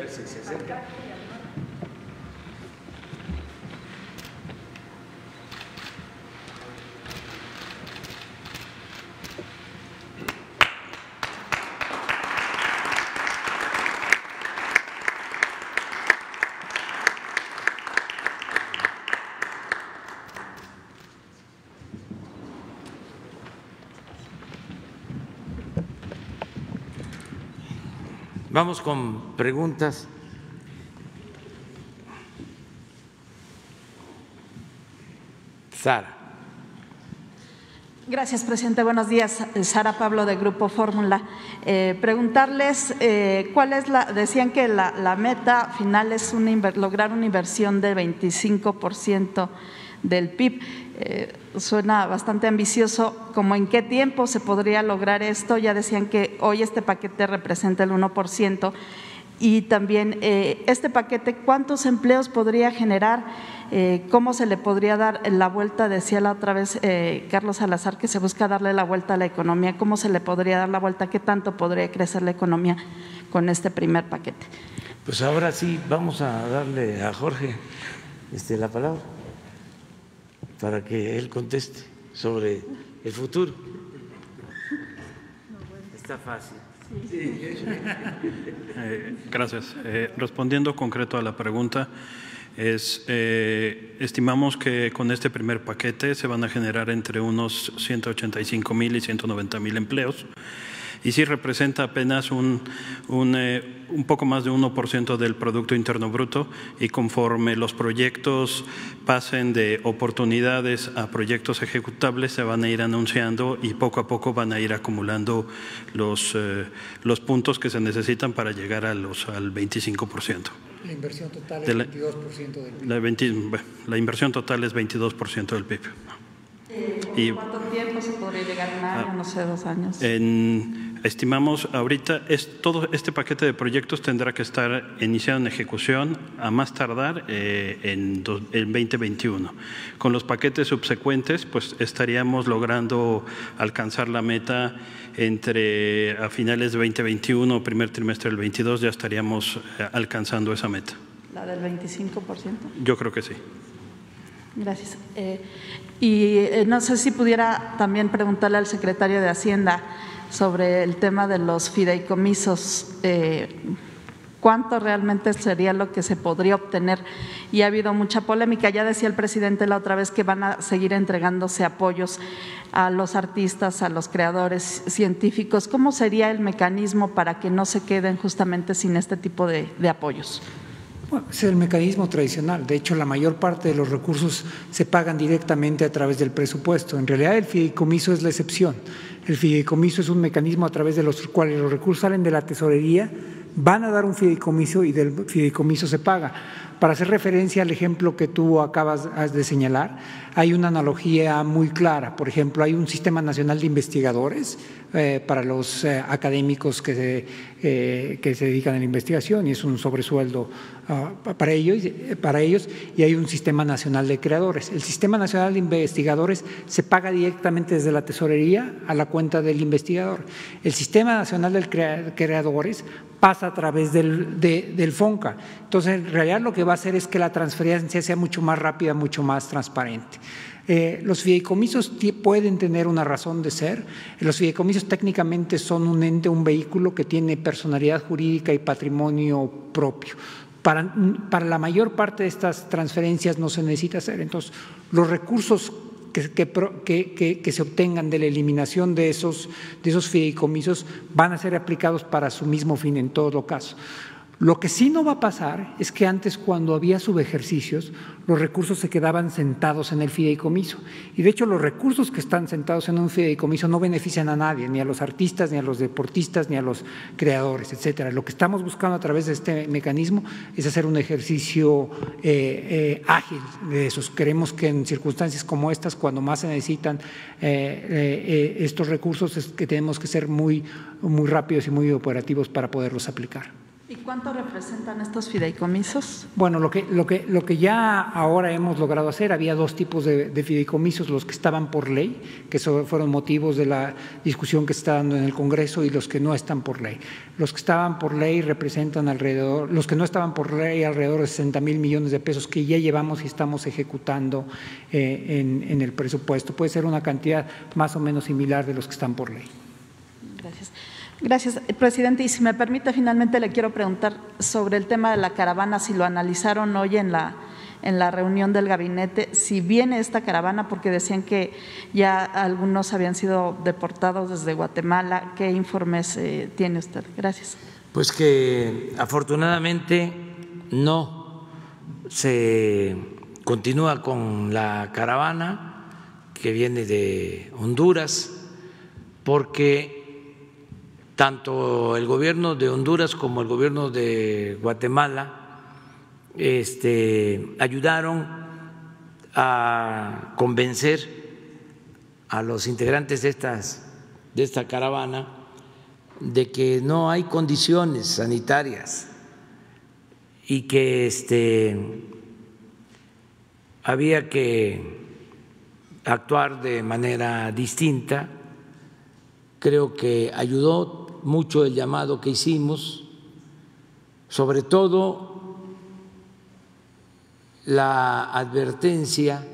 Speaker 1: Se acerca. Vamos con preguntas. Sara.
Speaker 14: Gracias, presidente. Buenos días. Sara Pablo, de Grupo Fórmula. Preguntarles cuál es decían que la meta final es lograr una inversión de 25% del PIB. Suena bastante ambicioso. ¿Cómo en qué tiempo se podría lograr esto? Ya decían que hoy este paquete representa el 1%. Y también este paquete, ¿cuántos empleos podría generar? ¿Cómo se le podría dar la vuelta? Decía la otra vez Carlos Salazar que se busca darle la vuelta a la economía. ¿Cómo se le podría dar la vuelta? ¿Qué tanto podría crecer la economía con este primer paquete?
Speaker 1: Pues ahora sí vamos a darle a Jorge la palabra para que él conteste sobre el futuro. Está fácil.
Speaker 15: Gracias. Respondiendo concreto a la pregunta, estimamos que con este primer paquete se van a generar entre unos 185,000 y 190,000 empleos. Y sí representa apenas un poco más de 1% del Producto Interno Bruto, y conforme los proyectos pasen de oportunidades a proyectos ejecutables se van a ir anunciando y poco a poco van a ir acumulando los puntos que se necesitan para llegar al 25%.
Speaker 11: La inversión total es 22% del PIB.
Speaker 15: La inversión total es 22% del PIB.
Speaker 14: ¿Y cuánto tiempo se podría llegar? ¿Un año, no sé, 2 años?
Speaker 15: Estimamos ahorita, todo este paquete de proyectos tendrá que estar iniciado en ejecución a más tardar en 2021. Con los paquetes subsecuentes, pues estaríamos logrando alcanzar la meta a finales de 2021 o primer trimestre del 22, ya estaríamos alcanzando esa meta.
Speaker 14: ¿La del 25%?
Speaker 15: Yo creo que sí.
Speaker 14: Gracias. Y no sé si pudiera también preguntarle al secretario de Hacienda sobre el tema de los fideicomisos. ¿Cuánto realmente sería lo que se podría obtener? Y ha habido mucha polémica. Ya decía el presidente la otra vez que van a seguir entregándose apoyos a los artistas, a los creadores científicos. ¿Cómo sería el mecanismo para que no se queden justamente sin este tipo de apoyos?
Speaker 11: Bueno, es el mecanismo tradicional. De hecho, la mayor parte de los recursos se pagan directamente a través del presupuesto. En realidad, el fideicomiso es la excepción. El fideicomiso es un mecanismo a través de los cuales los recursos salen de la tesorería, van a dar un fideicomiso y del fideicomiso se paga. Para hacer referencia al ejemplo que tú acabas de señalar, hay una analogía muy clara. Por ejemplo, hay un sistema nacional de investigadores para los académicos que se dedican a la investigación, y es un sobresueldo para ellos, y hay un sistema nacional de creadores. El sistema nacional de investigadores se paga directamente desde la tesorería a la cuenta del investigador. El sistema nacional de creadores pasa a través del FONCA. Entonces, en realidad lo que va a hacer es que la transferencia sea mucho más rápida, mucho más transparente. Los fideicomisos pueden tener una razón de ser. Los fideicomisos técnicamente son un ente, un vehículo que tiene personalidad jurídica y patrimonio propio. Para la mayor parte de estas transferencias no se necesita hacer. Entonces, los recursos que se obtengan de la eliminación de esos fideicomisos van a ser aplicados para su mismo fin en todo caso. Lo que sí no va a pasar es que antes, cuando había subejercicios, los recursos se quedaban sentados en el fideicomiso. Y de hecho, los recursos que están sentados en un fideicomiso no benefician a nadie, ni a los artistas, ni a los deportistas, ni a los creadores, etcétera. Lo que estamos buscando a través de este mecanismo es hacer un ejercicio ágil de esos. Queremos que en circunstancias como estas, cuando más se necesitan estos recursos, es que tenemos que ser muy rápidos y muy operativos para poderlos aplicar.
Speaker 14: ¿Y cuánto representan estos fideicomisos?
Speaker 11: Bueno, lo que ya ahora hemos logrado hacer, había dos tipos de fideicomisos, los que estaban por ley, que fueron motivos de la discusión que se está dando en el Congreso, y los que no están por ley. Los que estaban por ley representan los que no estaban por ley, alrededor de 60,000 millones de pesos que ya llevamos y estamos ejecutando en el presupuesto. Puede ser una cantidad más o menos similar de los que están por ley.
Speaker 14: Gracias. Gracias, presidente. Y si me permite, finalmente le quiero preguntar sobre el tema de la caravana, si lo analizaron hoy en la reunión del gabinete, si viene esta caravana, porque decían que ya algunos habían sido deportados desde Guatemala. ¿Qué informes tiene usted? Gracias.
Speaker 1: Pues que afortunadamente no se continúa con la caravana que viene de Honduras, porque tanto el gobierno de Honduras como el gobierno de Guatemala ayudaron a convencer a los integrantes de esta caravana de que no hay condiciones sanitarias y que había que actuar de manera distinta. Creo que ayudó mucho el llamado que hicimos, sobre todo la advertencia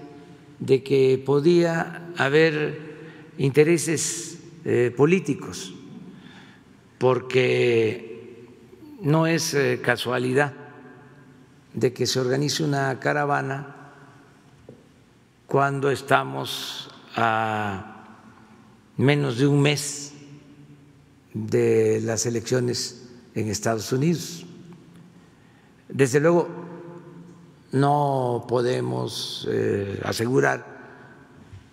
Speaker 1: de que podía haber intereses políticos, porque no es casualidad de que se organice una caravana cuando estamos a menos de un mes de las elecciones en Estados Unidos. Desde luego, no podemos asegurar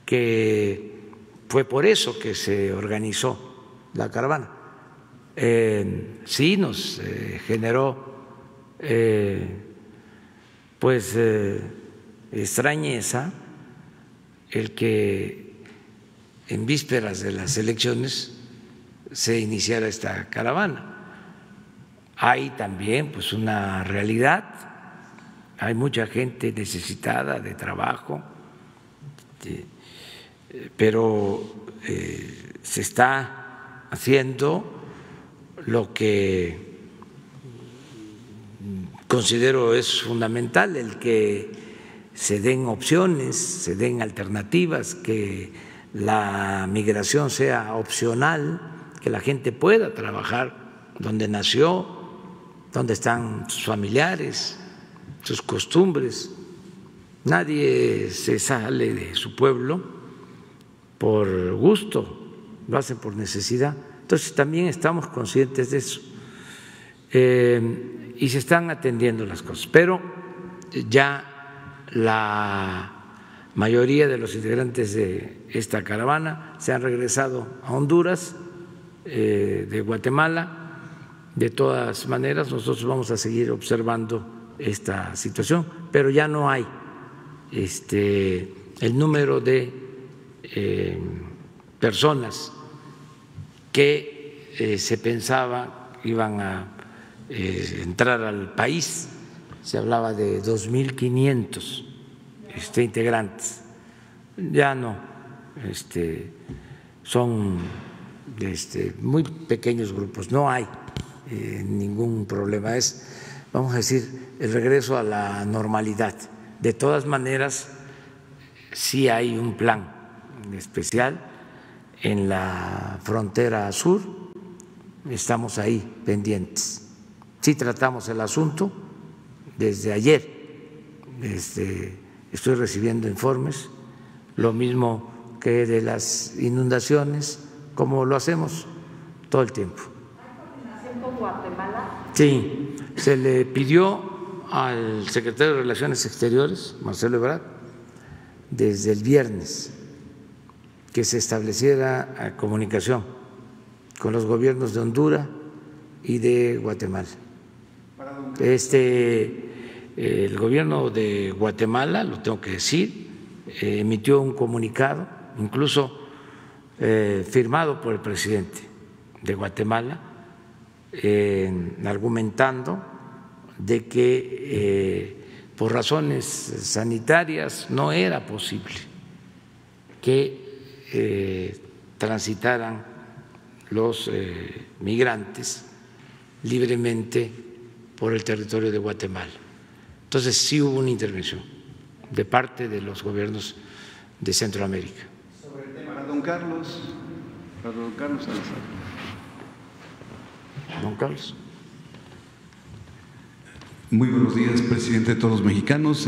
Speaker 1: que fue por eso que se organizó la caravana. Sí nos generó extrañeza el que en vísperas de las elecciones se iniciara esta caravana. Hay también una realidad, hay mucha gente necesitada de trabajo, pero se está haciendo lo que considero es fundamental, el que se den opciones, se den alternativas, que la migración sea opcional, que la gente pueda trabajar donde nació, donde están sus familiares, sus costumbres. Nadie se sale de su pueblo por gusto, lo hacen por necesidad. Entonces también estamos conscientes de eso y se están atendiendo las cosas, pero ya la mayoría de los integrantes de esta caravana se han regresado a Honduras, de Guatemala. De todas maneras, nosotros vamos a seguir observando esta situación, pero ya no hay el número de personas que se pensaba iban a entrar al país. Se hablaba de 2.500 integrantes. Ya no, son muy pequeños grupos, no hay ningún problema. Es, vamos a decir, el regreso a la normalidad. De todas maneras, sí hay un plan especial en la frontera sur, estamos ahí pendientes. Sí tratamos el asunto desde ayer, estoy recibiendo informes, lo mismo que de las inundaciones, como lo hacemos todo el tiempo.
Speaker 14: ¿Hay coordinación con Guatemala?
Speaker 1: Sí, se le pidió al secretario de Relaciones Exteriores, Marcelo Ebrard, desde el viernes que se estableciera comunicación con los gobiernos de Honduras y de Guatemala. El gobierno de Guatemala, lo tengo que decir, emitió un comunicado, incluso firmado por el presidente de Guatemala, argumentando de que por razones sanitarias no era posible que transitaran los migrantes libremente por el territorio de Guatemala. Entonces sí hubo una intervención de parte de los gobiernos de Centroamérica.
Speaker 16: Sobre el tema, para don Carlos Salazar.
Speaker 1: Don Carlos.
Speaker 17: Muy buenos días, presidente de todos los mexicanos.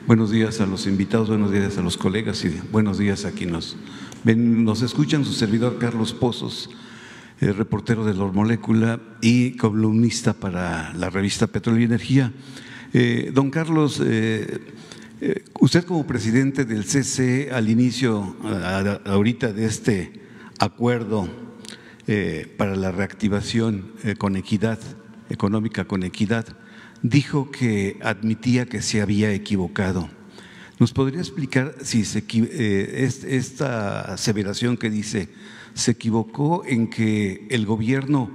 Speaker 17: Buenos días a los invitados, buenos días a los colegas y buenos días a quienes nos escuchan. Su servidor Carlos Pozos, reportero de La Molécula y columnista para la revista Petróleo y Energía. Don Carlos, usted como presidente del CC al inicio, ahorita de este acuerdo para la reactivación con equidad, económica con equidad, dijo que admitía que se había equivocado. ¿Nos podría explicar si esta aseveración que dice se equivocó en que el gobierno,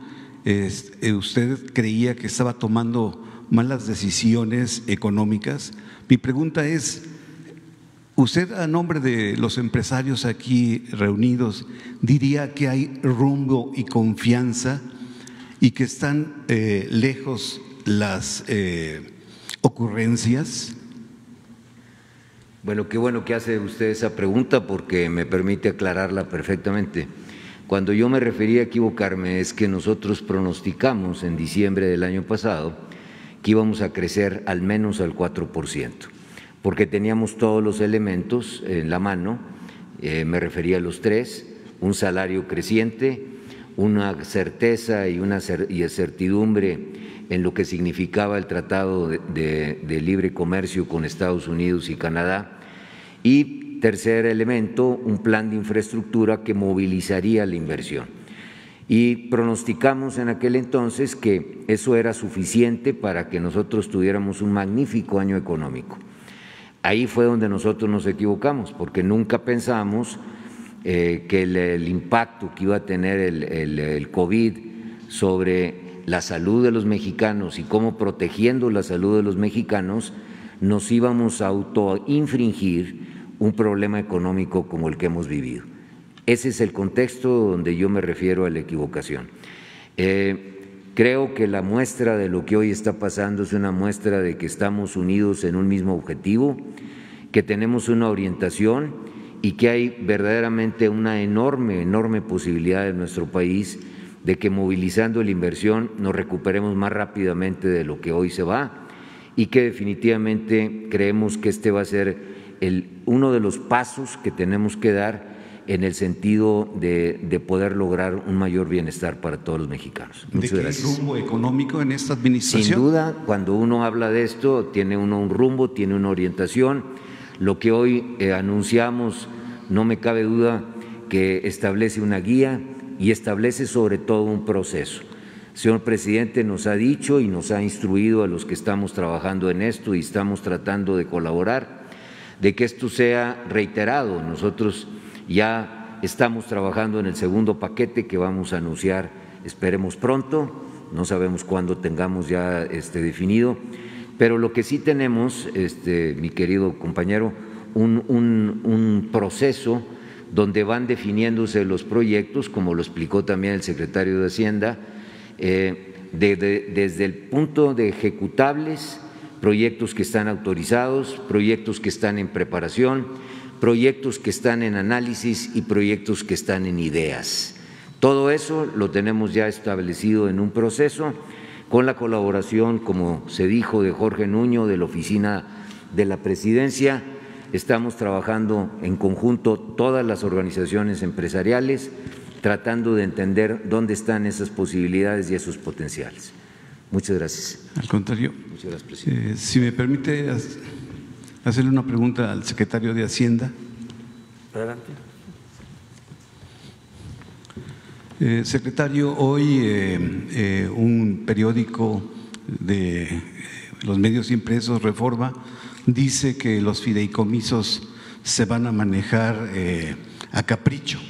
Speaker 17: usted creía que estaba tomando malas decisiones económicas? Mi pregunta es, usted a nombre de los empresarios aquí reunidos diría que hay rumbo y confianza y que están lejos las ocurrencias.
Speaker 10: Bueno, qué bueno que hace usted esa pregunta porque me permite aclararla perfectamente. Cuando yo me refería a equivocarme es que nosotros pronosticamos en diciembre del año pasado que íbamos a crecer al menos al 4%, porque teníamos todos los elementos en la mano, me refería a los tres: un salario creciente, una certeza y una certidumbre en lo que significaba el Tratado de Libre Comercio con Estados Unidos y Canadá, y tercer elemento, un plan de infraestructura que movilizaría la inversión. Y pronosticamos en aquel entonces que eso era suficiente para que nosotros tuviéramos un magnífico año económico. Ahí fue donde nosotros nos equivocamos, porque nunca pensamos que el impacto que iba a tener el COVID sobre la salud de los mexicanos y cómo protegiendo la salud de los mexicanos nos íbamos a autoinfringir un problema económico como el que hemos vivido. Ese es el contexto donde yo me refiero a la equivocación. Creo que la muestra de lo que hoy está pasando es una muestra de que estamos unidos en un mismo objetivo, que tenemos una orientación y que hay verdaderamente una enorme posibilidad en nuestro país de que movilizando la inversión nos recuperemos más rápidamente de lo que hoy se va, y que definitivamente creemos que este va a ser uno de los pasos que tenemos que dar en el sentido de poder lograr un mayor bienestar para todos los mexicanos. Muchas gracias.
Speaker 17: ¿Hay rumbo económico en esta administración?
Speaker 10: Sin duda, cuando uno habla de esto, tiene uno un rumbo, tiene una orientación. Lo que hoy anunciamos, no me cabe duda que establece una guía y establece sobre todo un proceso. El señor presidente nos ha dicho y nos ha instruido a los que estamos trabajando en esto y estamos tratando de colaborar, de que esto sea reiterado. Nosotros ya estamos trabajando en el segundo paquete que vamos a anunciar, esperemos pronto, no sabemos cuándo tengamos ya definido, pero lo que sí tenemos, mi querido compañero, un proceso donde van definiéndose los proyectos, como lo explicó también el secretario de Hacienda, desde el punto de ejecutables, proyectos que están autorizados, proyectos que están en preparación, proyectos que están en análisis y proyectos que están en ideas. Todo eso lo tenemos ya establecido en un proceso con la colaboración, como se dijo, de Jorge Nuño, de la Oficina de la Presidencia. Estamos trabajando en conjunto todas las organizaciones empresariales, tratando de entender dónde están esas posibilidades y esos potenciales. Muchas gracias.
Speaker 17: Al contrario.
Speaker 10: Muchas gracias, presidente.
Speaker 17: Si me permite hacerle una pregunta al secretario de Hacienda.
Speaker 1: Adelante.
Speaker 17: Secretario, hoy un periódico de los medios impresos, Reforma, dice que los fideicomisos se van a manejar a capricho.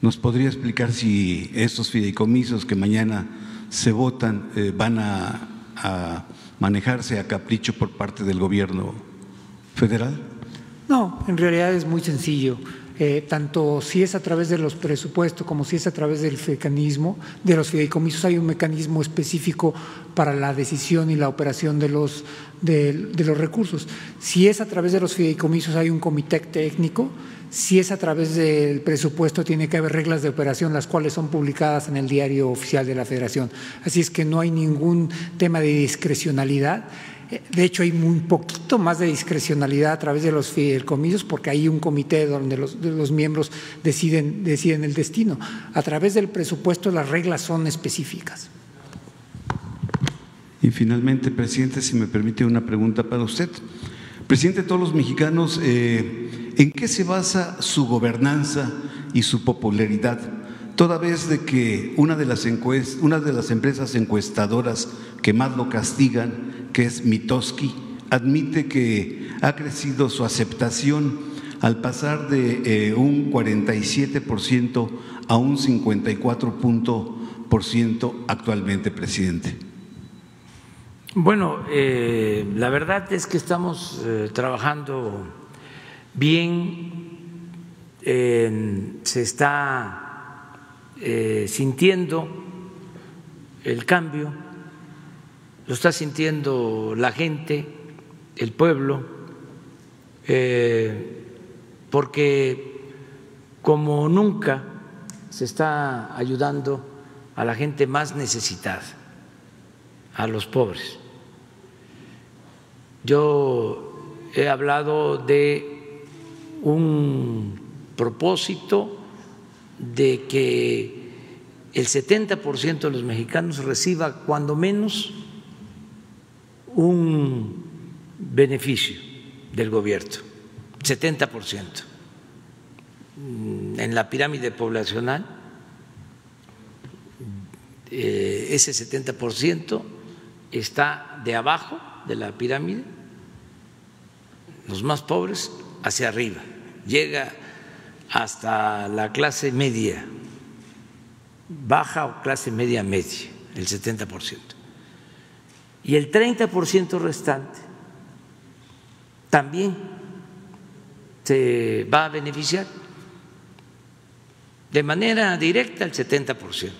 Speaker 17: ¿Nos podría explicar si estos fideicomisos que mañana se votan van a manejarse a capricho por parte del gobierno federal?
Speaker 11: No, en realidad es muy sencillo. Tanto si es a través de los presupuestos como si es a través del mecanismo de los fideicomisos, hay un mecanismo específico para la decisión y la operación de los recursos. Si es a través de los fideicomisos, hay un comité técnico. Si es a través del presupuesto, tiene que haber reglas de operación, las cuales son publicadas en el Diario Oficial de la Federación. Así es que no hay ningún tema de discrecionalidad. De hecho, hay muy poquito más de discrecionalidad a través de los fideicomisos, porque hay un comité donde los miembros deciden el destino. A través del presupuesto las reglas son específicas.
Speaker 17: Y finalmente, presidente, si me permite una pregunta para usted. Presidente de todos los mexicanos, ¿en qué se basa su gobernanza y su popularidad? Toda vez de que una de las empresas encuestadoras que más lo castigan, que es Mitofsky, admite que ha crecido su aceptación al pasar de un 47% a un 54% actualmente, presidente.
Speaker 1: Bueno, la verdad es que estamos trabajando bien, se está sintiendo el cambio, lo está sintiendo la gente, el pueblo, porque como nunca se está ayudando a la gente más necesitada, a los pobres. Yo he hablado de un propósito de que el 70% de los mexicanos reciba cuando menos un beneficio del gobierno, 70%. En la pirámide poblacional, ese 70% está de abajo de la pirámide, los más pobres hacia arriba, llega hasta la clase media, baja o clase media media, el 70%. Y el 30% restante también se va a beneficiar de manera directa el 70%,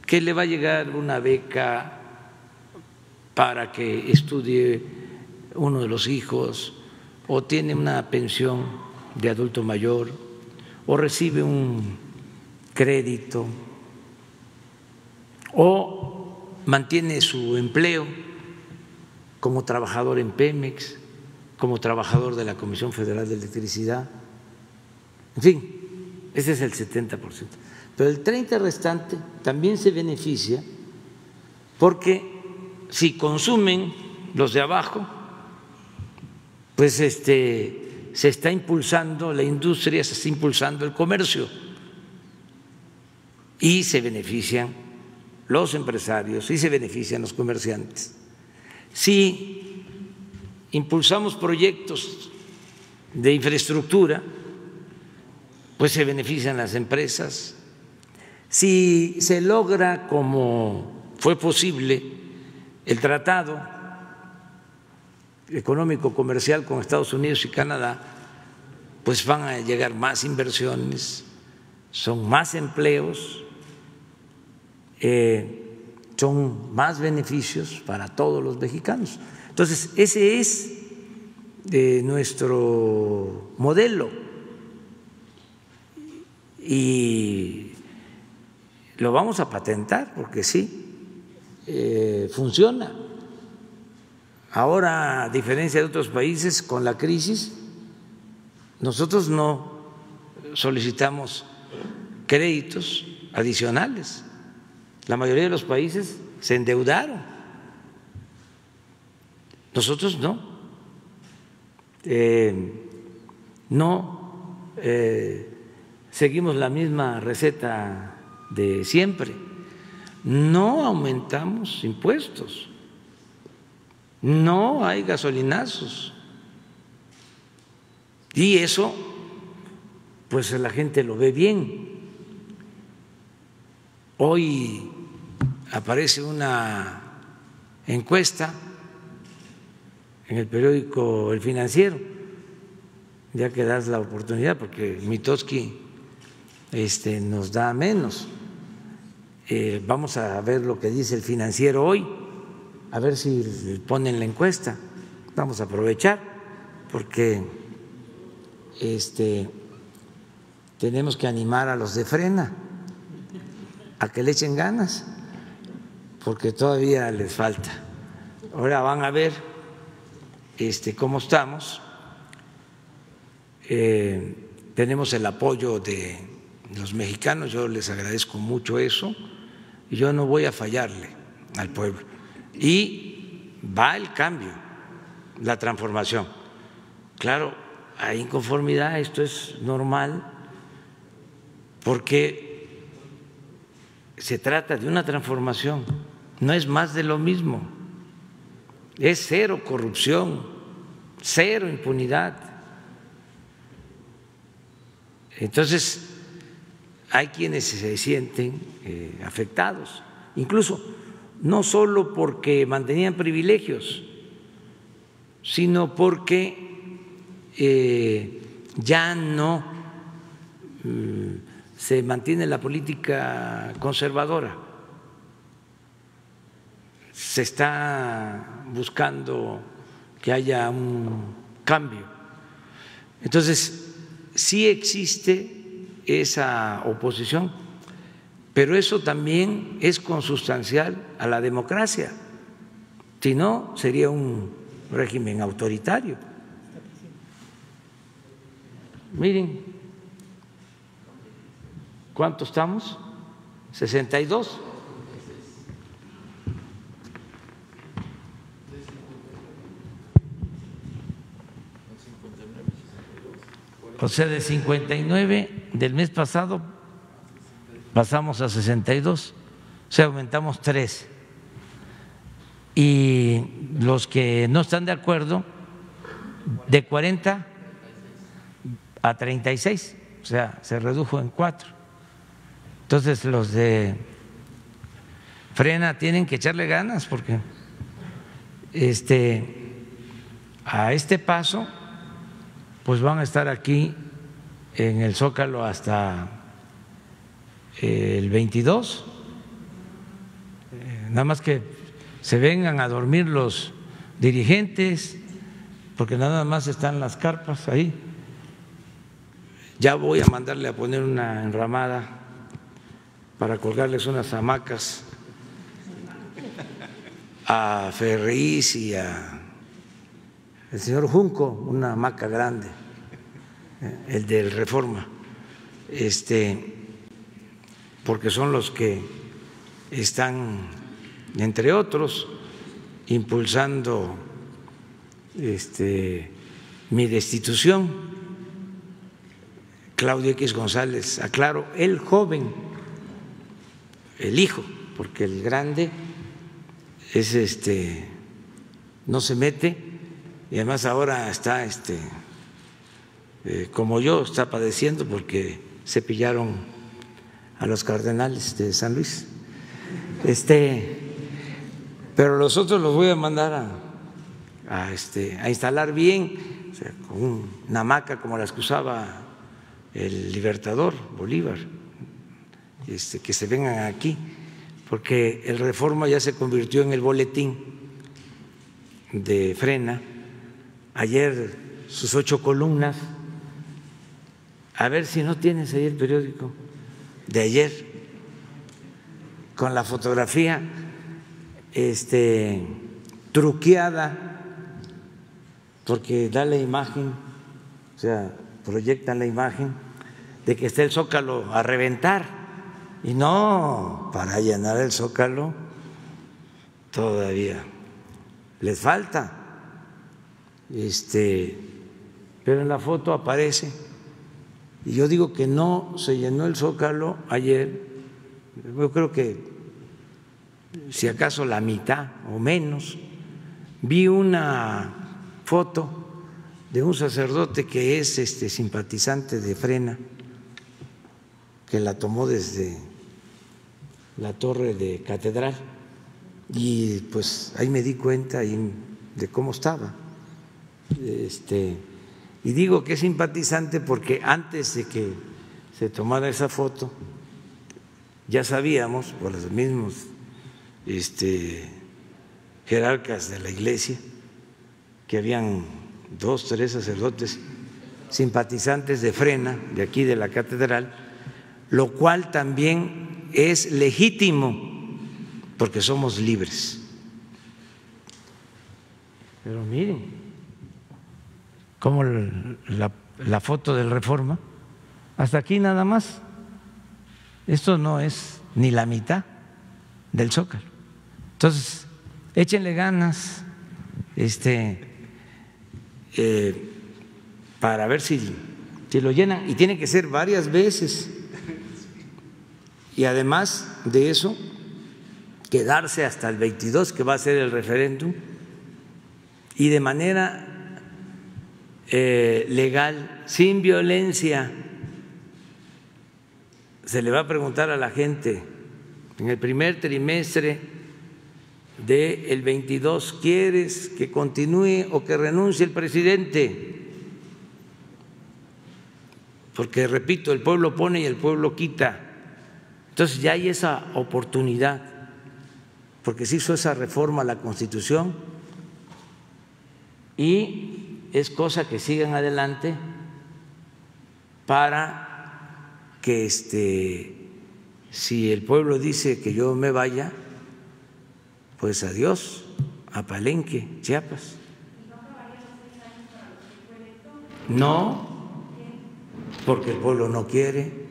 Speaker 1: que le va a llegar una beca para que estudie uno de los hijos, o tiene una pensión de adulto mayor, o recibe un crédito, o mantiene su empleo como trabajador en Pemex, como trabajador de la Comisión Federal de Electricidad. En fin, ese es el 70%. Pero el 30% restante también se beneficia porque si consumen los de abajo, pues se está impulsando la industria, se está impulsando el comercio y se benefician los empresarios y se benefician los comerciantes. Si impulsamos proyectos de infraestructura, pues se benefician las empresas. Si se logra, como fue posible, el tratado económico comercial con Estados Unidos y Canadá, pues van a llegar más inversiones, son más empleos, son más beneficios para todos los mexicanos. Entonces, ese es nuestro modelo y lo vamos a patentar porque sí, funciona. Ahora, a diferencia de otros países, con la crisis, nosotros no solicitamos créditos adicionales. La mayoría de los países se endeudaron. Nosotros no. Seguimos la misma receta de siempre. No aumentamos impuestos. No hay gasolinazos. Y eso, pues la gente lo ve bien. Hoy aparece una encuesta en el periódico El Financiero, ya que das la oportunidad, porque Mitofsky nos da menos. Vamos a ver lo que dice El Financiero hoy, a ver si ponen la encuesta. Vamos a aprovechar porque tenemos que animar a los de Frena a que le echen ganas, porque todavía les falta. Ahora van a ver cómo estamos. Tenemos el apoyo de los mexicanos, yo les agradezco mucho eso, y yo no voy a fallarle al pueblo. Y va el cambio, la transformación. Claro, hay inconformidad, esto es normal, porque se trata de una transformación, no es más de lo mismo, es cero corrupción, cero impunidad. Entonces, hay quienes se sienten afectados, incluso no solo porque mantenían privilegios, sino porque ya no se mantiene la política conservadora, se está buscando que haya un cambio. Entonces, sí existe esa oposición, pero eso también es consustancial a la democracia, si no sería un régimen autoritario. Miren, ¿cuánto estamos? 62. O sea, de 59 del mes pasado pasamos a 62, o sea, aumentamos 3. Y los que no están de acuerdo, de 40 a 36, o sea, se redujo en 4. Entonces los de Frena tienen que echarle ganas, porque a este paso pues van a estar aquí en el Zócalo hasta el 22, nada más que se vengan a dormir los dirigentes, porque nada más están las carpas ahí. Ya voy a mandarle a poner una enramada para colgarles unas hamacas a Ferriz y a el señor Junco, una hamaca grande, el del Reforma, porque son los que están, entre otros, impulsando mi destitución. Claudio X González, aclaro, el joven, el hijo, porque el grande es no se mete, y además ahora está como yo, está padeciendo porque se pillaron a los cardenales de San Luis. Pero los otros los voy a mandar a instalar bien, o sea, con una hamaca como las que usaba el Libertador Bolívar, que se vengan aquí, porque el Reforma ya se convirtió en el boletín de Frena. Ayer sus 8 columnas, a ver si no tienes ahí el periódico de ayer, con la fotografía truqueada, porque da la imagen, o sea, proyectan la imagen de que está el Zócalo a reventar, y no, para llenar el Zócalo todavía les falta. Pero en la foto aparece, y yo digo que no se llenó el Zócalo ayer. Yo creo que si acaso la mitad o menos. Vi una foto de un sacerdote que es simpatizante de Frena, que la tomó desde la torre de Catedral, y pues ahí me di cuenta de cómo estaba. Y digo que es simpatizante porque antes de que se tomara esa foto ya sabíamos por los mismos jerarcas de la iglesia que habían 2, 3 sacerdotes simpatizantes de Frena, de aquí de la catedral, lo cual también es legítimo porque somos libres. Pero miren cómo la foto del Reforma, hasta aquí nada más, esto no es ni la mitad del Zócalo. Entonces, échenle ganas para ver si lo llenan, y tiene que ser varias veces. Y además de eso, quedarse hasta el 22, que va a ser el referéndum, y de manera legal, sin violencia. Se le va a preguntar a la gente en el primer trimestre del 22, ¿quieres que continúe o que renuncie el presidente? Porque, repito, el pueblo pone y el pueblo quita. Entonces ya hay esa oportunidad, porque se hizo esa reforma a la Constitución y es cosa que sigan adelante para que si el pueblo dice que yo me vaya, pues adiós a Palenque, Chiapas. No, porque el pueblo no quiere.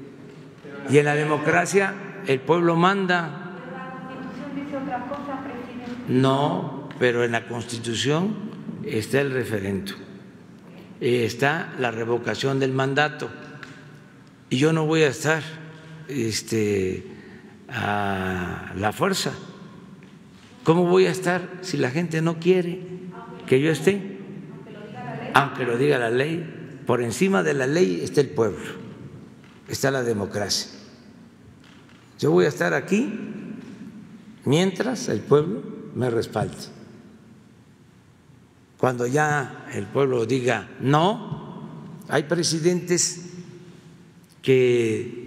Speaker 1: Y en la democracia el pueblo manda.
Speaker 18: Pero la Constitución dice otra cosa, presidente.
Speaker 1: No, pero en la Constitución está el referendo, está la revocación del mandato, y yo no voy a estar a la fuerza. ¿Cómo voy a estar si la gente no quiere que yo esté? Aunque lo diga la ley, por encima de la ley está el pueblo, está la democracia. Yo voy a estar aquí mientras el pueblo me respalde. Cuando ya el pueblo diga no, hay presidentes que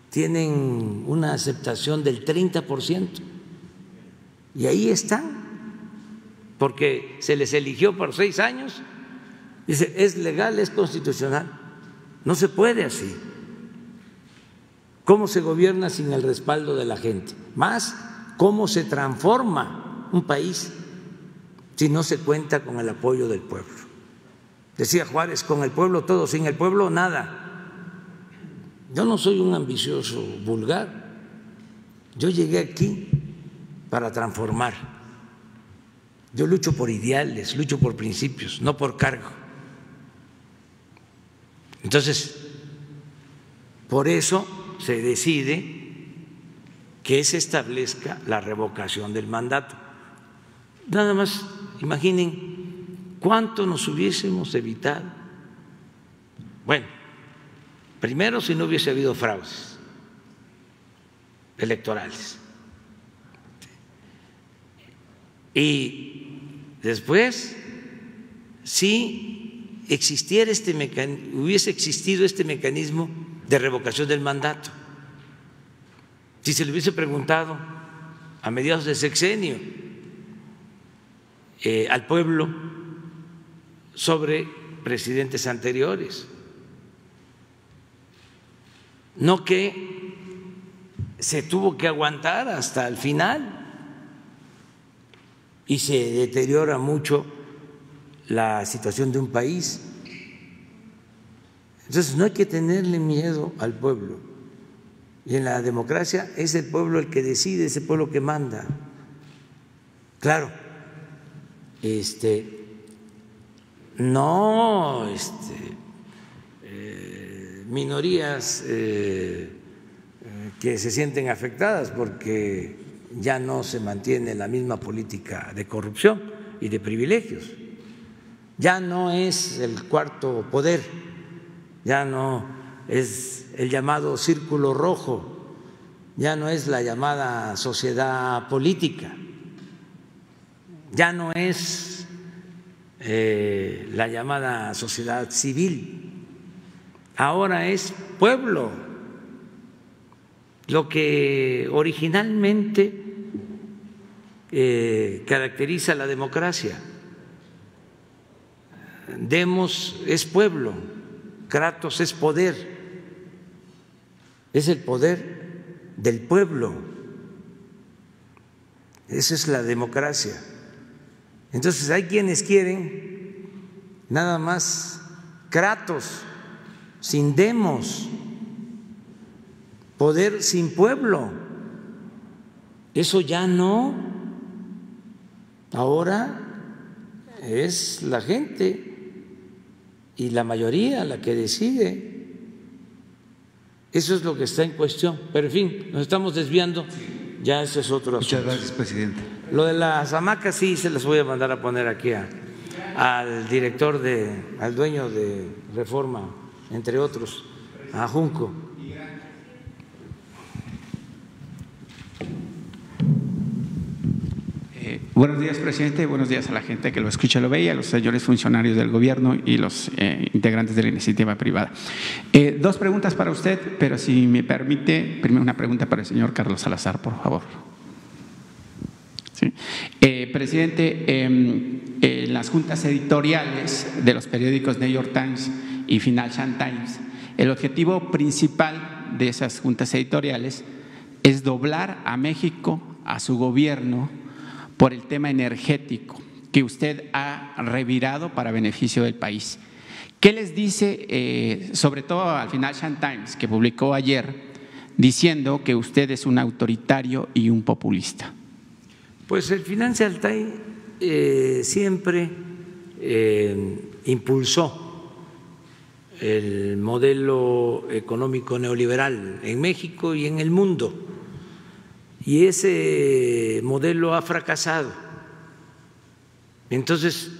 Speaker 1: tienen una aceptación del 30%, y ahí están, porque se les eligió por 6 años. Dice, es legal, es constitucional. No se puede así. ¿Cómo se gobierna sin el respaldo de la gente? Más, ¿cómo se transforma un país si no se cuenta con el apoyo del pueblo? Decía Juárez, con el pueblo todo, sin el pueblo nada. Yo no soy un ambicioso vulgar. Yo llegué aquí para transformar. Yo lucho por ideales, lucho por principios, no por cargo. Entonces, por eso se decide que se establezca la revocación del mandato. Nada más imaginen cuánto nos hubiésemos evitado. Bueno, primero, si no hubiese habido fraudes electorales, y después, si existiera hubiese existido este mecanismo de revocación del mandato, si se le hubiese preguntado a mediados de sexenio al pueblo sobre presidentes anteriores, no que se tuvo que aguantar hasta el final y se deteriora mucho la situación de un país. Entonces no hay que tenerle miedo al pueblo, y en la democracia es el pueblo el que decide, es el pueblo que manda. Claro, no minorías que se sienten afectadas porque ya no se mantiene la misma política de corrupción y de privilegios, ya no es el cuarto poder, ya no es el llamado círculo rojo, ya no es la llamada sociedad política, ya no es la llamada sociedad civil, ahora es pueblo, lo que originalmente caracteriza la democracia. Demos es pueblo, Kratos es poder, es el poder del pueblo. Esa es la democracia. Entonces hay quienes quieren nada más Kratos, sin demos, poder sin pueblo. Eso ya no. Ahora es la gente y la mayoría la que decide. Eso es lo que está en cuestión. Pero en fin, nos estamos desviando. Ya ese es otro asunto.
Speaker 17: Muchas gracias, presidente.
Speaker 1: Lo de las hamacas sí se las voy a mandar a poner aquí al director al dueño de Reforma, entre otros, a Junco.
Speaker 19: Buenos días, presidente. Buenos días a la gente que lo escucha, lo ve, y a los señores funcionarios del gobierno y los integrantes de la iniciativa privada. Dos preguntas para usted, pero si me permite, primero una pregunta para el señor Carlos Salazar, por favor. ¿Sí? Presidente, en las juntas editoriales de los periódicos New York Times y Financial Times, el objetivo principal de esas juntas editoriales es doblar a México, a su gobierno, por el tema energético que usted ha revirado para beneficio del país. ¿Qué les dice, sobre todo al Financial Times, que publicó ayer, diciendo que usted es un autoritario y un populista?
Speaker 1: Pues el Financial Times siempre impulsó el modelo económico neoliberal en México y en el mundo. Y ese modelo ha fracasado. Entonces,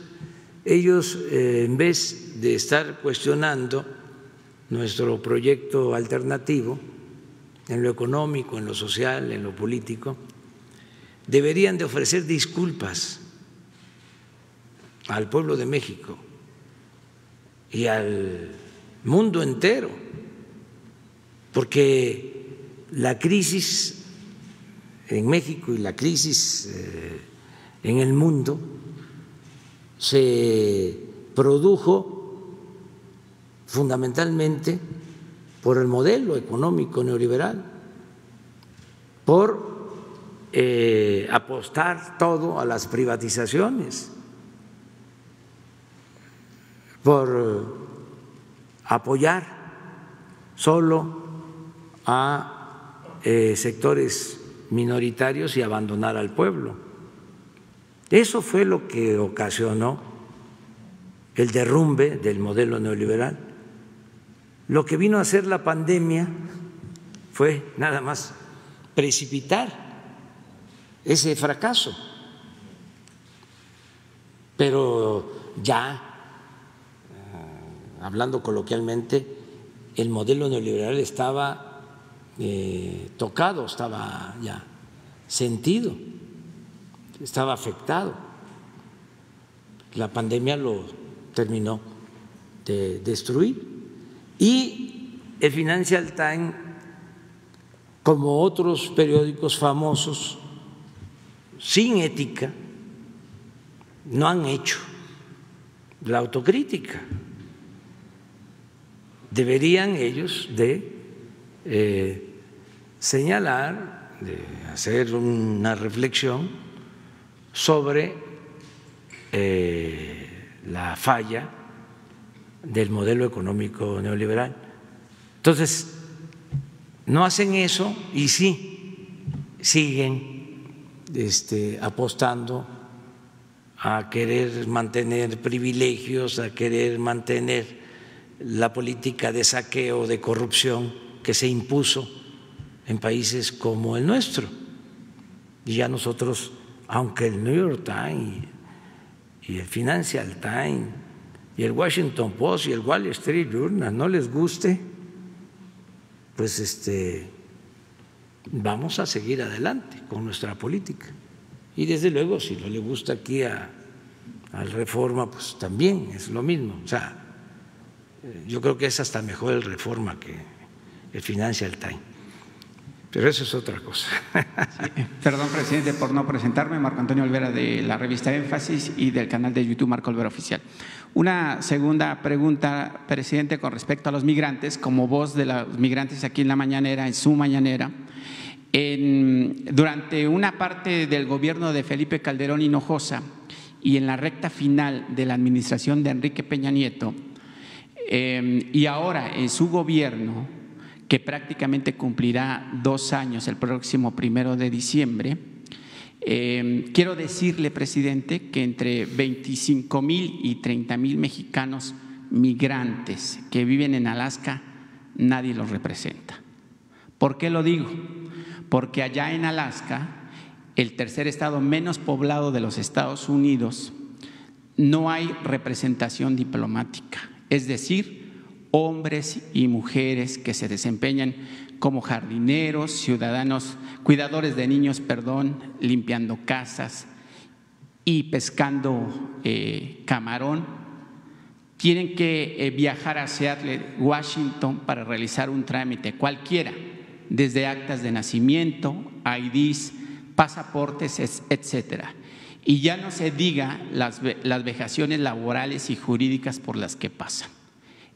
Speaker 1: ellos, en vez de estar cuestionando nuestro proyecto alternativo en lo económico, en lo social, en lo político, deberían de ofrecer disculpas al pueblo de México y al mundo entero, porque la crisis en México y la crisis en el mundo se produjo fundamentalmente por el modelo económico neoliberal, por apostar todo a las privatizaciones, por apoyar solo a sectores minoritarios y abandonar al pueblo. Eso fue lo que ocasionó el derrumbe del modelo neoliberal. Lo que vino a hacer la pandemia fue nada más precipitar ese fracaso. Pero ya, hablando coloquialmente, el modelo neoliberal estaba tocado, estaba ya sentido, estaba afectado. La pandemia lo terminó de destruir. Y el Financial Times, como otros periódicos famosos, sin ética, no han hecho la autocrítica. Deberían ellos de señalar, de hacer una reflexión sobre la falla del modelo económico neoliberal. Entonces, no hacen eso y sí siguen apostando a querer mantener privilegios, a querer mantener la política de saqueo, de corrupción que se impuso en países como el nuestro. Y ya nosotros, aunque el New York Times y el Financial Times y el Washington Post y el Wall Street Journal no les guste, pues vamos a seguir adelante con nuestra política. Y desde luego, si no le gusta aquí al Reforma, pues también es lo mismo. O sea, yo creo que es hasta mejor el Reforma que el Financial Times. Pero eso es otra cosa.
Speaker 19: Sí, perdón, presidente, por no presentarme. Marco Antonio Olvera, de la revista Énfasis y del canal de YouTube Marco Olvera Oficial. Una segunda pregunta, presidente, con respecto a los migrantes. Como voz de los migrantes aquí en la mañanera, en su mañanera, durante una parte del gobierno de Felipe Calderón Hinojosa y en la recta final de la administración de Enrique Peña Nieto, y ahora en su gobierno, que prácticamente cumplirá 2 años el próximo 1 de diciembre, quiero decirle, presidente, que entre 25,000 y 30,000 mexicanos migrantes que viven en Alaska, nadie los representa. ¿Por qué lo digo? Porque allá en Alaska, el tercer estado menos poblado de los Estados Unidos, no hay representación diplomática, es decir, hombres y mujeres que se desempeñan como jardineros, ciudadanos, cuidadores de niños, limpiando casas y pescando camarón, tienen que viajar a Seattle, Washington, para realizar un trámite cualquiera, desde actas de nacimiento, IDs, pasaportes, etcétera. Y ya no se diga las vejaciones laborales y jurídicas por las que pasan.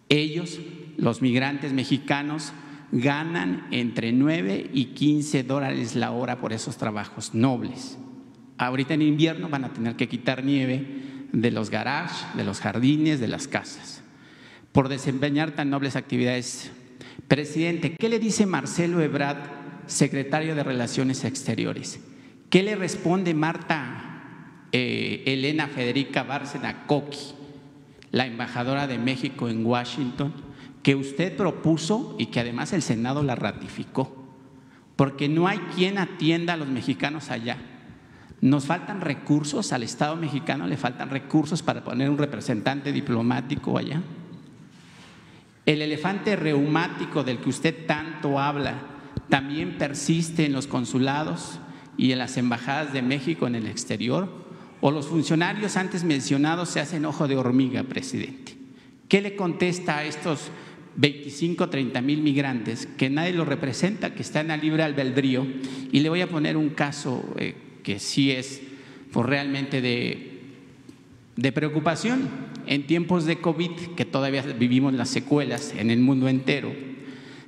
Speaker 19: Ellos, los migrantes mexicanos, ganan entre 9 y 15 dólares la hora por esos trabajos nobles. Ahorita en invierno van a tener que quitar nieve de los garages, de los jardines, de las casas, por desempeñar tan nobles actividades. Presidente, ¿qué le dice Marcelo Ebrard, secretario de Relaciones Exteriores? ¿Qué le responde Marta Elena Federica Bárcena Coqui, la embajadora de México en Washington, que usted propuso y que además el Senado la ratificó? Porque no hay quien atienda a los mexicanos allá. Nos faltan recursos, al Estado mexicano le faltan recursos para poner un representante diplomático allá. El elefante reumático del que usted tanto habla también persiste en los consulados y en las embajadas de México en el exterior. ¿O los funcionarios antes mencionados se hacen ojo de hormiga, presidente? ¿Qué le contesta a estos 25, 30,000 migrantes que nadie los representa, que están a libre albedrío? Y le voy a poner un caso que sí es realmente de preocupación. En tiempos de COVID, que todavía vivimos las secuelas en el mundo entero,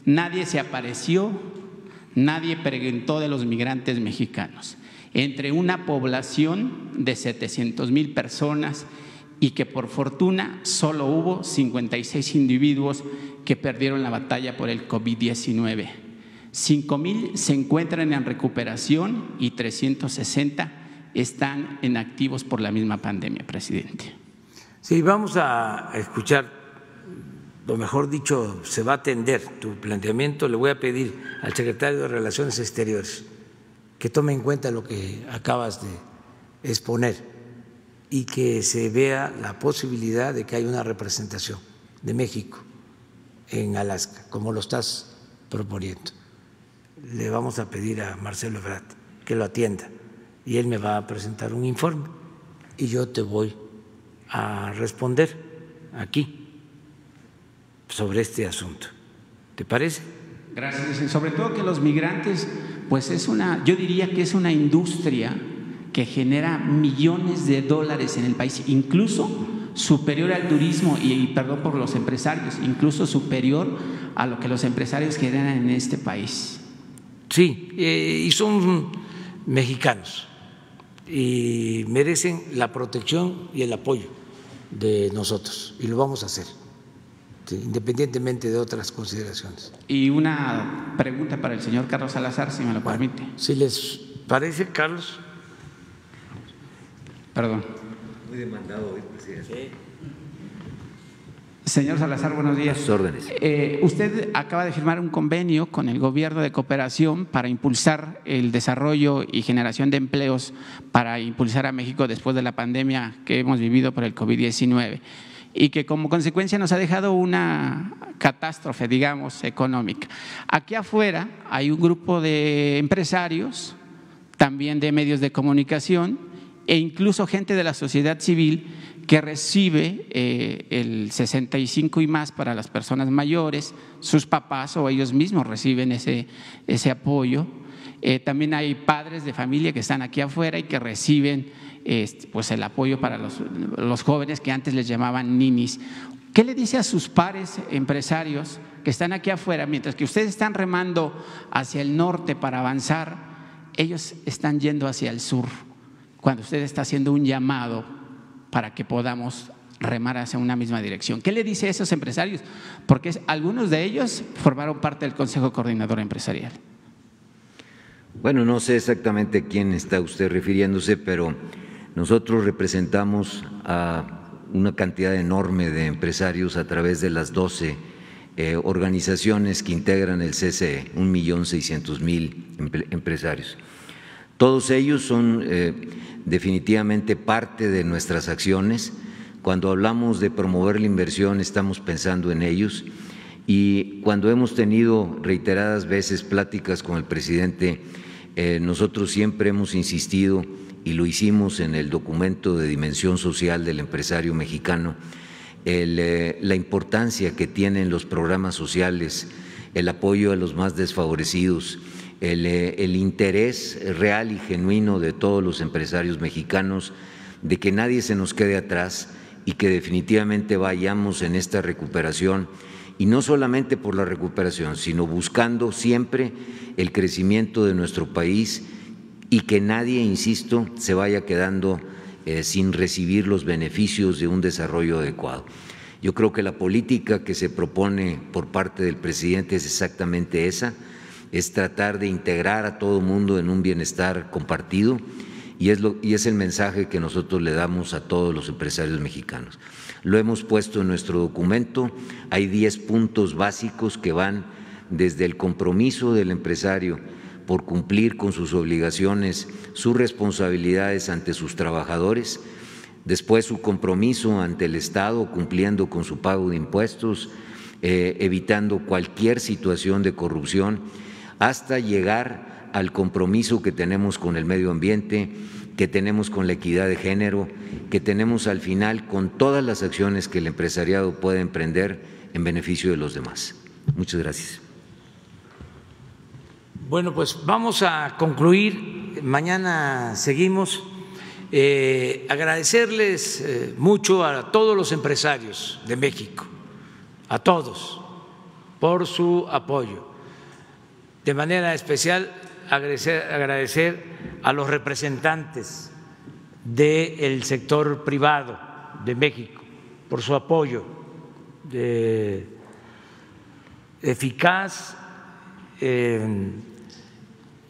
Speaker 19: nadie se apareció, nadie preguntó de los migrantes mexicanos. Entre una población de 700,000 personas y que por fortuna solo hubo 56 individuos que perdieron la batalla por el COVID-19. 5,000 se encuentran en recuperación y 360 están en activos por la misma pandemia, presidente.
Speaker 1: Sí, vamos a escuchar, o mejor dicho, se va a atender tu planteamiento. Le voy a pedir al secretario de Relaciones Exteriores que tome en cuenta lo que acabas de exponer y que se vea la posibilidad de que haya una representación de México en Alaska, como lo estás proponiendo. Le vamos a pedir a Marcelo Ebrard que lo atienda y él me va a presentar un informe y yo te voy a responder aquí sobre este asunto. ¿Te parece?
Speaker 19: Gracias. Sobre todo que los migrantes, pues yo diría que es una industria que genera millones de dólares en el país, incluso superior al turismo y perdón por los empresarios, incluso superior a lo que los empresarios generan en este país.
Speaker 1: Sí, y son mexicanos y merecen la protección y el apoyo de nosotros y lo vamos a hacer, sí, independientemente de otras consideraciones.
Speaker 19: Y una pregunta para el señor Carlos Salazar, si me lo permite.
Speaker 1: Si les parece, Carlos.
Speaker 19: Perdón.
Speaker 10: Muy demandado hoy, presidente.
Speaker 19: Sí. Señor Salazar, buenos días.
Speaker 10: Sus órdenes.
Speaker 19: Usted acaba de firmar un convenio con el Gobierno de Cooperación para impulsar el desarrollo y generación de empleos para impulsar a México después de la pandemia que hemos vivido por el COVID-19. y que como consecuencia nos ha dejado una catástrofe, digamos, económica. Aquí afuera hay un grupo de empresarios, también de medios de comunicación e incluso gente de la sociedad civil que recibe el 65 y más para las personas mayores, sus papás o ellos mismos reciben ese apoyo. También hay padres de familia que están aquí afuera y que reciben pues el apoyo para los jóvenes que antes les llamaban ninis. ¿Qué le dice a sus pares empresarios que están aquí afuera, mientras que ustedes están remando hacia el norte para avanzar, ellos están yendo hacia el sur, cuando usted está haciendo un llamado para que podamos remar hacia una misma dirección? ¿Qué le dice a esos empresarios? Porque algunos de ellos formaron parte del Consejo Coordinador Empresarial.
Speaker 10: Bueno, no sé exactamente a quién está usted refiriéndose, pero nosotros representamos a una cantidad enorme de empresarios a través de las 12 organizaciones que integran el CCE, 1.600.000 empresarios. Todos ellos son definitivamente parte de nuestras acciones. Cuando hablamos de promover la inversión, estamos pensando en ellos, y cuando hemos tenido reiteradas veces pláticas con el presidente, nosotros siempre hemos insistido, y lo hicimos en el documento de dimensión social del empresario mexicano, la importancia que tienen los programas sociales, el apoyo a los más desfavorecidos, el interés real y genuino de todos los empresarios mexicanos de que nadie se nos quede atrás y que definitivamente vayamos en esta recuperación, y no solamente por la recuperación, sino buscando siempre el crecimiento de nuestro país, y que nadie, insisto, se vaya quedando sin recibir los beneficios de un desarrollo adecuado. Yo creo que la política que se propone por parte del presidente es exactamente esa, es tratar de integrar a todo mundo en un bienestar compartido, y es el mensaje que nosotros le damos a todos los empresarios mexicanos. Lo hemos puesto en nuestro documento, hay 10 puntos básicos que van desde el compromiso del empresario por cumplir con sus obligaciones, sus responsabilidades ante sus trabajadores, después su compromiso ante el Estado cumpliendo con su pago de impuestos, evitando cualquier situación de corrupción, hasta llegar al compromiso que tenemos con el medio ambiente, que tenemos con la equidad de género, que tenemos al final con todas las acciones que el empresariado puede emprender en beneficio de los demás. Muchas gracias.
Speaker 1: Bueno, pues vamos a concluir. Mañana seguimos. Agradecerles mucho a todos los empresarios de México, a todos, por su apoyo. De manera especial, agradecer a los representantes del sector privado de México por su apoyo eficaz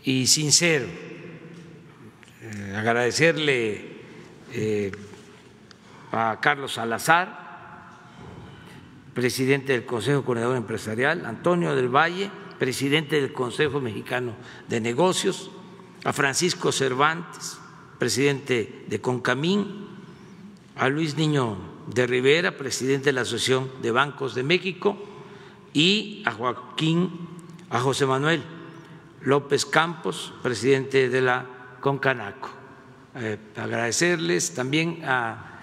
Speaker 1: y sincero. Agradecerle a Carlos Salazar, presidente del Consejo Coordinador Empresarial, Antonio del Valle, presidente del Consejo Mexicano de Negocios, a Francisco Cervantes, presidente de Concamín, a Luis Niño de Rivera, presidente de la Asociación de Bancos de México, y a José Manuel López Campos, presidente de la Concanaco. Agradecerles también a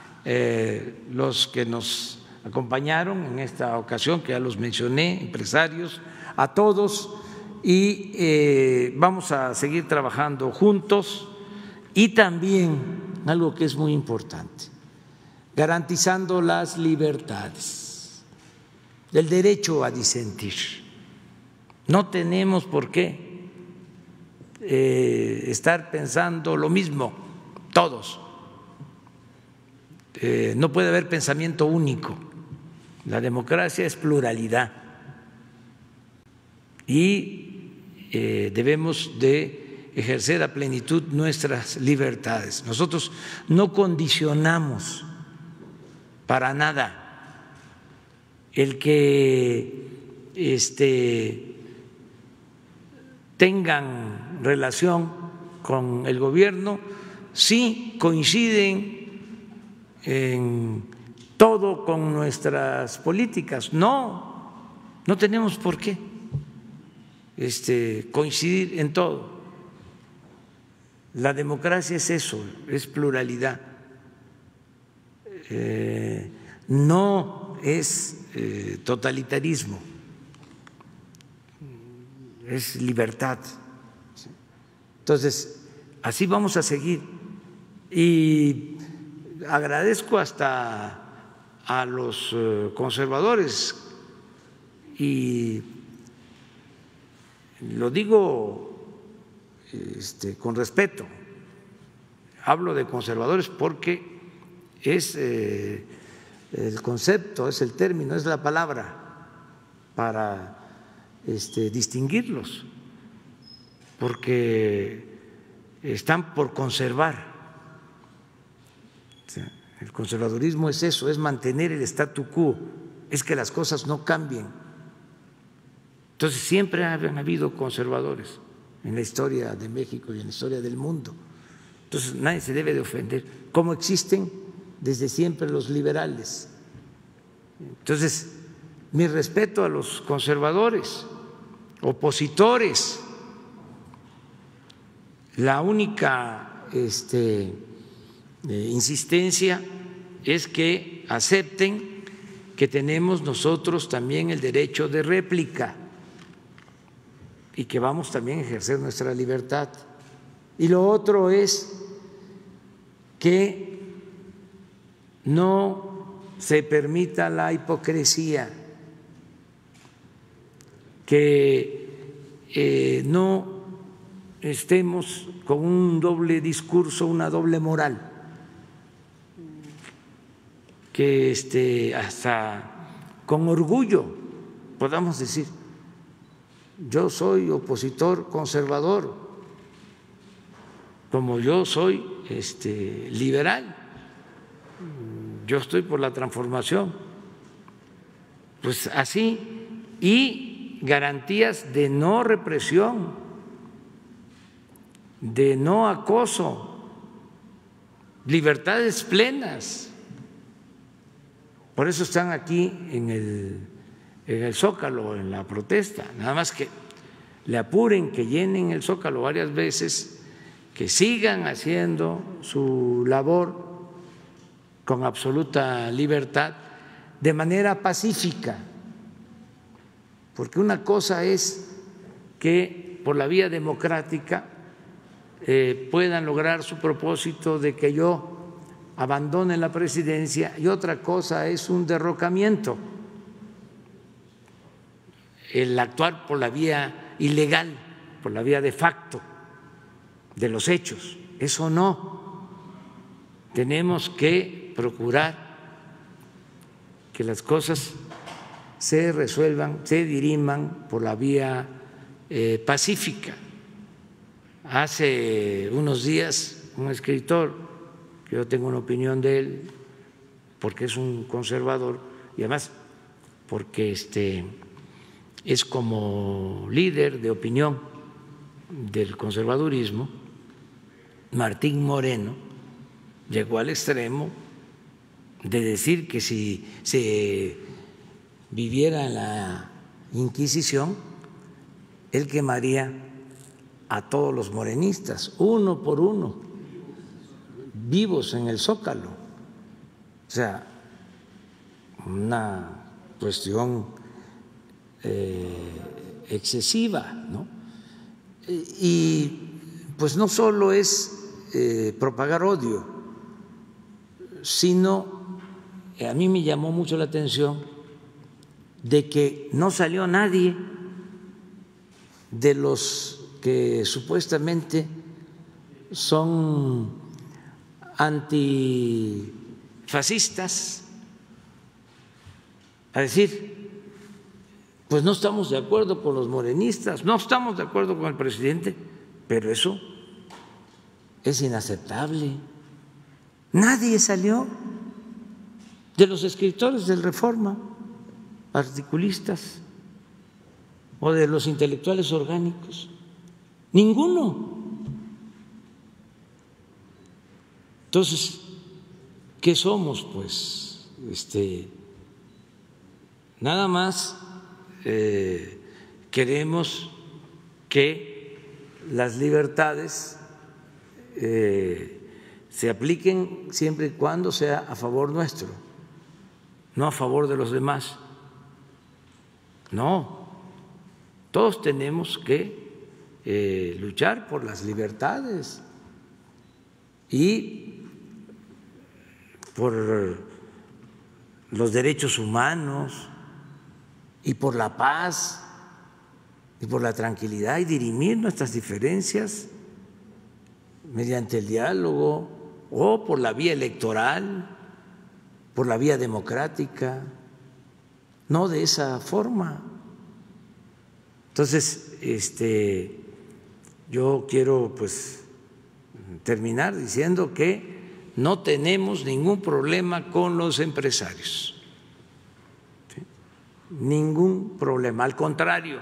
Speaker 1: los que nos acompañaron en esta ocasión, que ya los mencioné, empresarios, a todos, y vamos a seguir trabajando juntos, y también algo que es muy importante, garantizando las libertades, el derecho a disentir. No tenemos por qué estar pensando lo mismo todos. No puede haber pensamiento único. La democracia es pluralidad y debemos de ejercer a plenitud nuestras libertades. Nosotros no condicionamos para nada el que tengan relación con el gobierno, sí coinciden en todo con nuestras políticas. No tenemos por qué coincidir en todo. La democracia es eso, es pluralidad. No es totalitarismo, es libertad. Entonces, así vamos a seguir. Y agradezco hasta a los conservadores, y lo digo con respeto, hablo de conservadores porque es el concepto, es el término, es la palabra para distinguirlos, porque están por conservar. El conservadurismo es eso, es mantener el statu quo, es que las cosas no cambien. Entonces siempre han habido conservadores en la historia de México y en la historia del mundo. Entonces nadie se debe de ofender, como existen desde siempre los liberales. Entonces, mi respeto a los conservadores, opositores. La única insistencia es que acepten que tenemos nosotros también el derecho de réplica y que vamos también a ejercer nuestra libertad. Y lo otro es que no se permita la hipocresía, que no estemos con un doble discurso, una doble moral, que hasta con orgullo podamos decir: yo soy opositor conservador, como yo soy liberal, yo estoy por la transformación. Pues así, y garantías de no represión, de no acoso, libertades plenas. Por eso están aquí en el Zócalo, en la protesta. Nada más que le apuren, que llenen el Zócalo varias veces, que sigan haciendo su labor con absoluta libertad, de manera pacífica, porque una cosa es que por la vía democrática puedan lograr su propósito de que yo abandone la presidencia, y otra cosa es un derrocamiento, el actuar por la vía ilegal, por la vía de facto de los hechos. Eso no. Tenemos que procurar que las cosas se resuelvan, se diriman por la vía pacífica. Hace unos días un escritor, que yo tengo una opinión de él porque es un conservador y además porque es como líder de opinión del conservadurismo, Martín Moreno, llegó al extremo de decir que si se viviera en la Inquisición, él quemaría a todos los morenistas, uno por uno, vivos en el Zócalo. O sea, una cuestión excesiva, ¿no? Y pues no solo es propagar odio, sino a mí me llamó mucho la atención de que no salió nadie de los que supuestamente son antifascistas a decir: pues no estamos de acuerdo con los morenistas, no estamos de acuerdo con el presidente, pero eso es inaceptable. Nadie salió de los escritores del Reforma, articulistas, o de los intelectuales orgánicos, ninguno. Entonces, ¿qué somos? Pues nada más queremos que las libertades se apliquen siempre y cuando sea a favor nuestro, no a favor de los demás. No, todos tenemos que luchar por las libertades y por los derechos humanos y por la paz y por la tranquilidad y dirimir nuestras diferencias mediante el diálogo o por la vía electoral, por la vía democrática, no de esa forma. Entonces, yo quiero pues terminar diciendo que no tenemos ningún problema con los empresarios, ¿sí? Ningún problema, al contrario,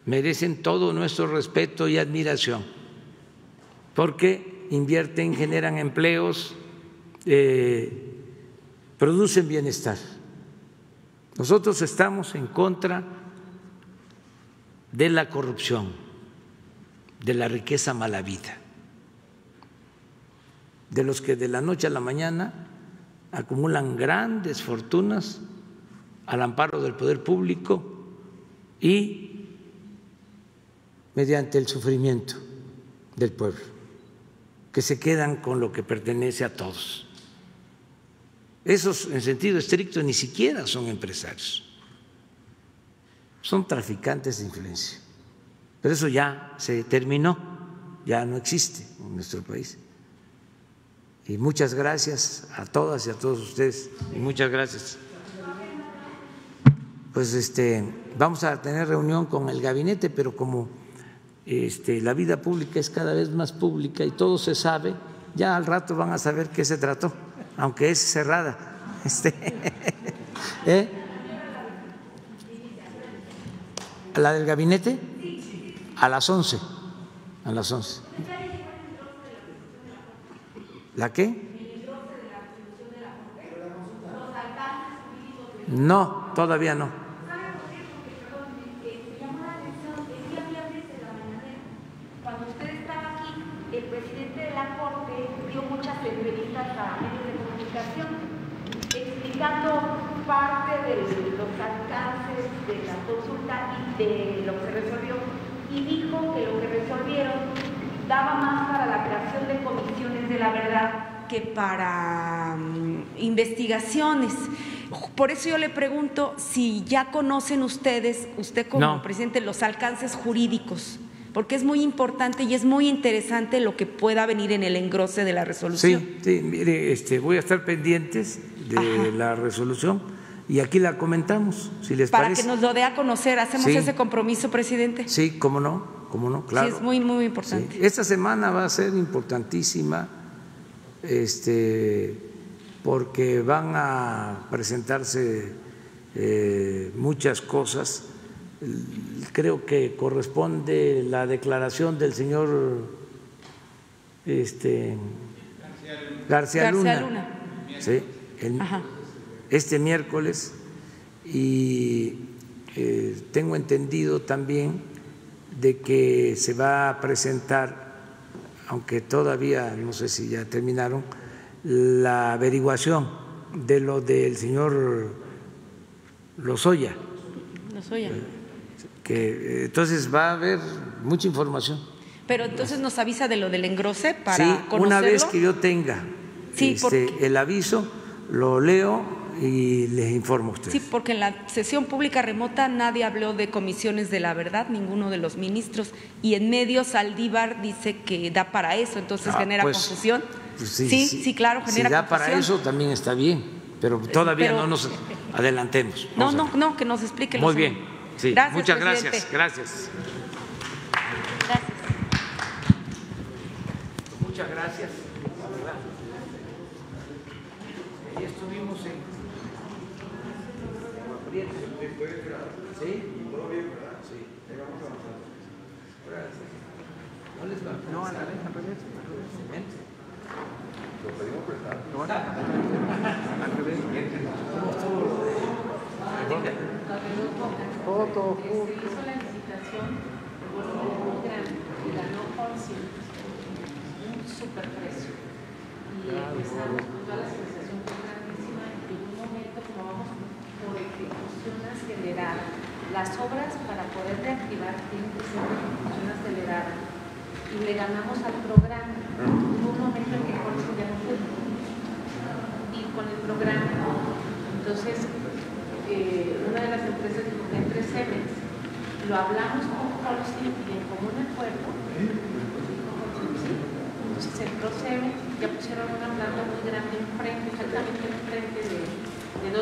Speaker 1: merecen todo nuestro respeto y admiración, porque invierten, generan empleos, producen bienestar. Nosotros estamos en contra de la corrupción, de la riqueza mal habida, de los que de la noche a la mañana acumulan grandes fortunas al amparo del poder público y mediante el sufrimiento del pueblo, que se quedan con lo que pertenece a todos. Esos, en sentido estricto, ni siquiera son empresarios, son traficantes de influencia. Pero eso ya se terminó, ya no existe en nuestro país. Y muchas gracias a todas y a todos ustedes, y muchas gracias. Pues vamos a tener reunión con el gabinete, pero como la vida pública es cada vez más pública y todo se sabe, ya al rato van a saber qué se trató, aunque es cerrada. ¿La del gabinete? A las 11. A las 11. ¿La qué? No, todavía no.
Speaker 18: Cuando usted estaba aquí, el presidente de la Corte dio muchas entrevistas a medios de comunicación explicando parte de los alcances de la consulta y de lo que se resolvió, y dijo que lo que resolvieron daba más para la creación de comisiones de la verdad que para investigaciones. Por eso yo le pregunto si ya conocen ustedes, usted como presidente, los alcances jurídicos, porque es muy importante y es muy interesante lo que pueda venir en el engrose de la resolución.
Speaker 1: Sí, mire, voy a estar pendientes de la resolución y aquí la comentamos, si les parece.
Speaker 18: Para que nos lo dé a conocer, ¿hacemos ese compromiso, presidente?
Speaker 1: Sí, cómo no, claro.
Speaker 18: Sí, es muy, muy importante.
Speaker 1: Sí. Esta semana va a ser importantísima, porque van a presentarse muchas cosas. Creo que corresponde la declaración del señor García Luna. Sí, este miércoles, y tengo entendido también de que se va a presentar, aunque todavía no sé si ya terminaron, la averiguación de lo del señor Lozoya. Que entonces va a haber mucha información.
Speaker 18: Pero entonces nos avisa de lo del engrose para conocerlo.
Speaker 1: Una vez que yo tenga el aviso, lo leo y les informo a ustedes.
Speaker 18: Sí, porque en la sesión pública remota nadie habló de comisiones de la verdad, ninguno de los ministros, y en medios Saldívar dice que da para eso, entonces genera confusión.
Speaker 1: Pues
Speaker 18: sí, claro, genera
Speaker 1: confusión. Si da
Speaker 18: confusión.
Speaker 1: para eso también está bien, pero todavía no nos adelantemos.
Speaker 18: No, que nos explique.
Speaker 1: Muy bien. Sí,
Speaker 18: gracias,
Speaker 1: muchas
Speaker 18: presidente.
Speaker 1: Gracias. Muchas gracias. Ahí estuvimos en ¿sí? ¿Todo bien, verdad? Sí. No les va a... No, al revés.
Speaker 5: hizo la licitación de volumen muy grande y ganó Holcim un superprecio. Y empezamos con toda la licitación fue grandísima y en un momento como vamos por ejecución acelerada, las obras para poder reactivar tienen que ser de ejecución acelerada y le ganamos al programa. Hubo un momento en que Holcim ya no pudo ir con el programa. Entonces, una de las empresas dijo que entre Cemex, lo hablamos con Holcim y en común acuerdo, entonces entró Cemex, ya pusieron una planta muy grande enfrente, exactamente enfrente de dos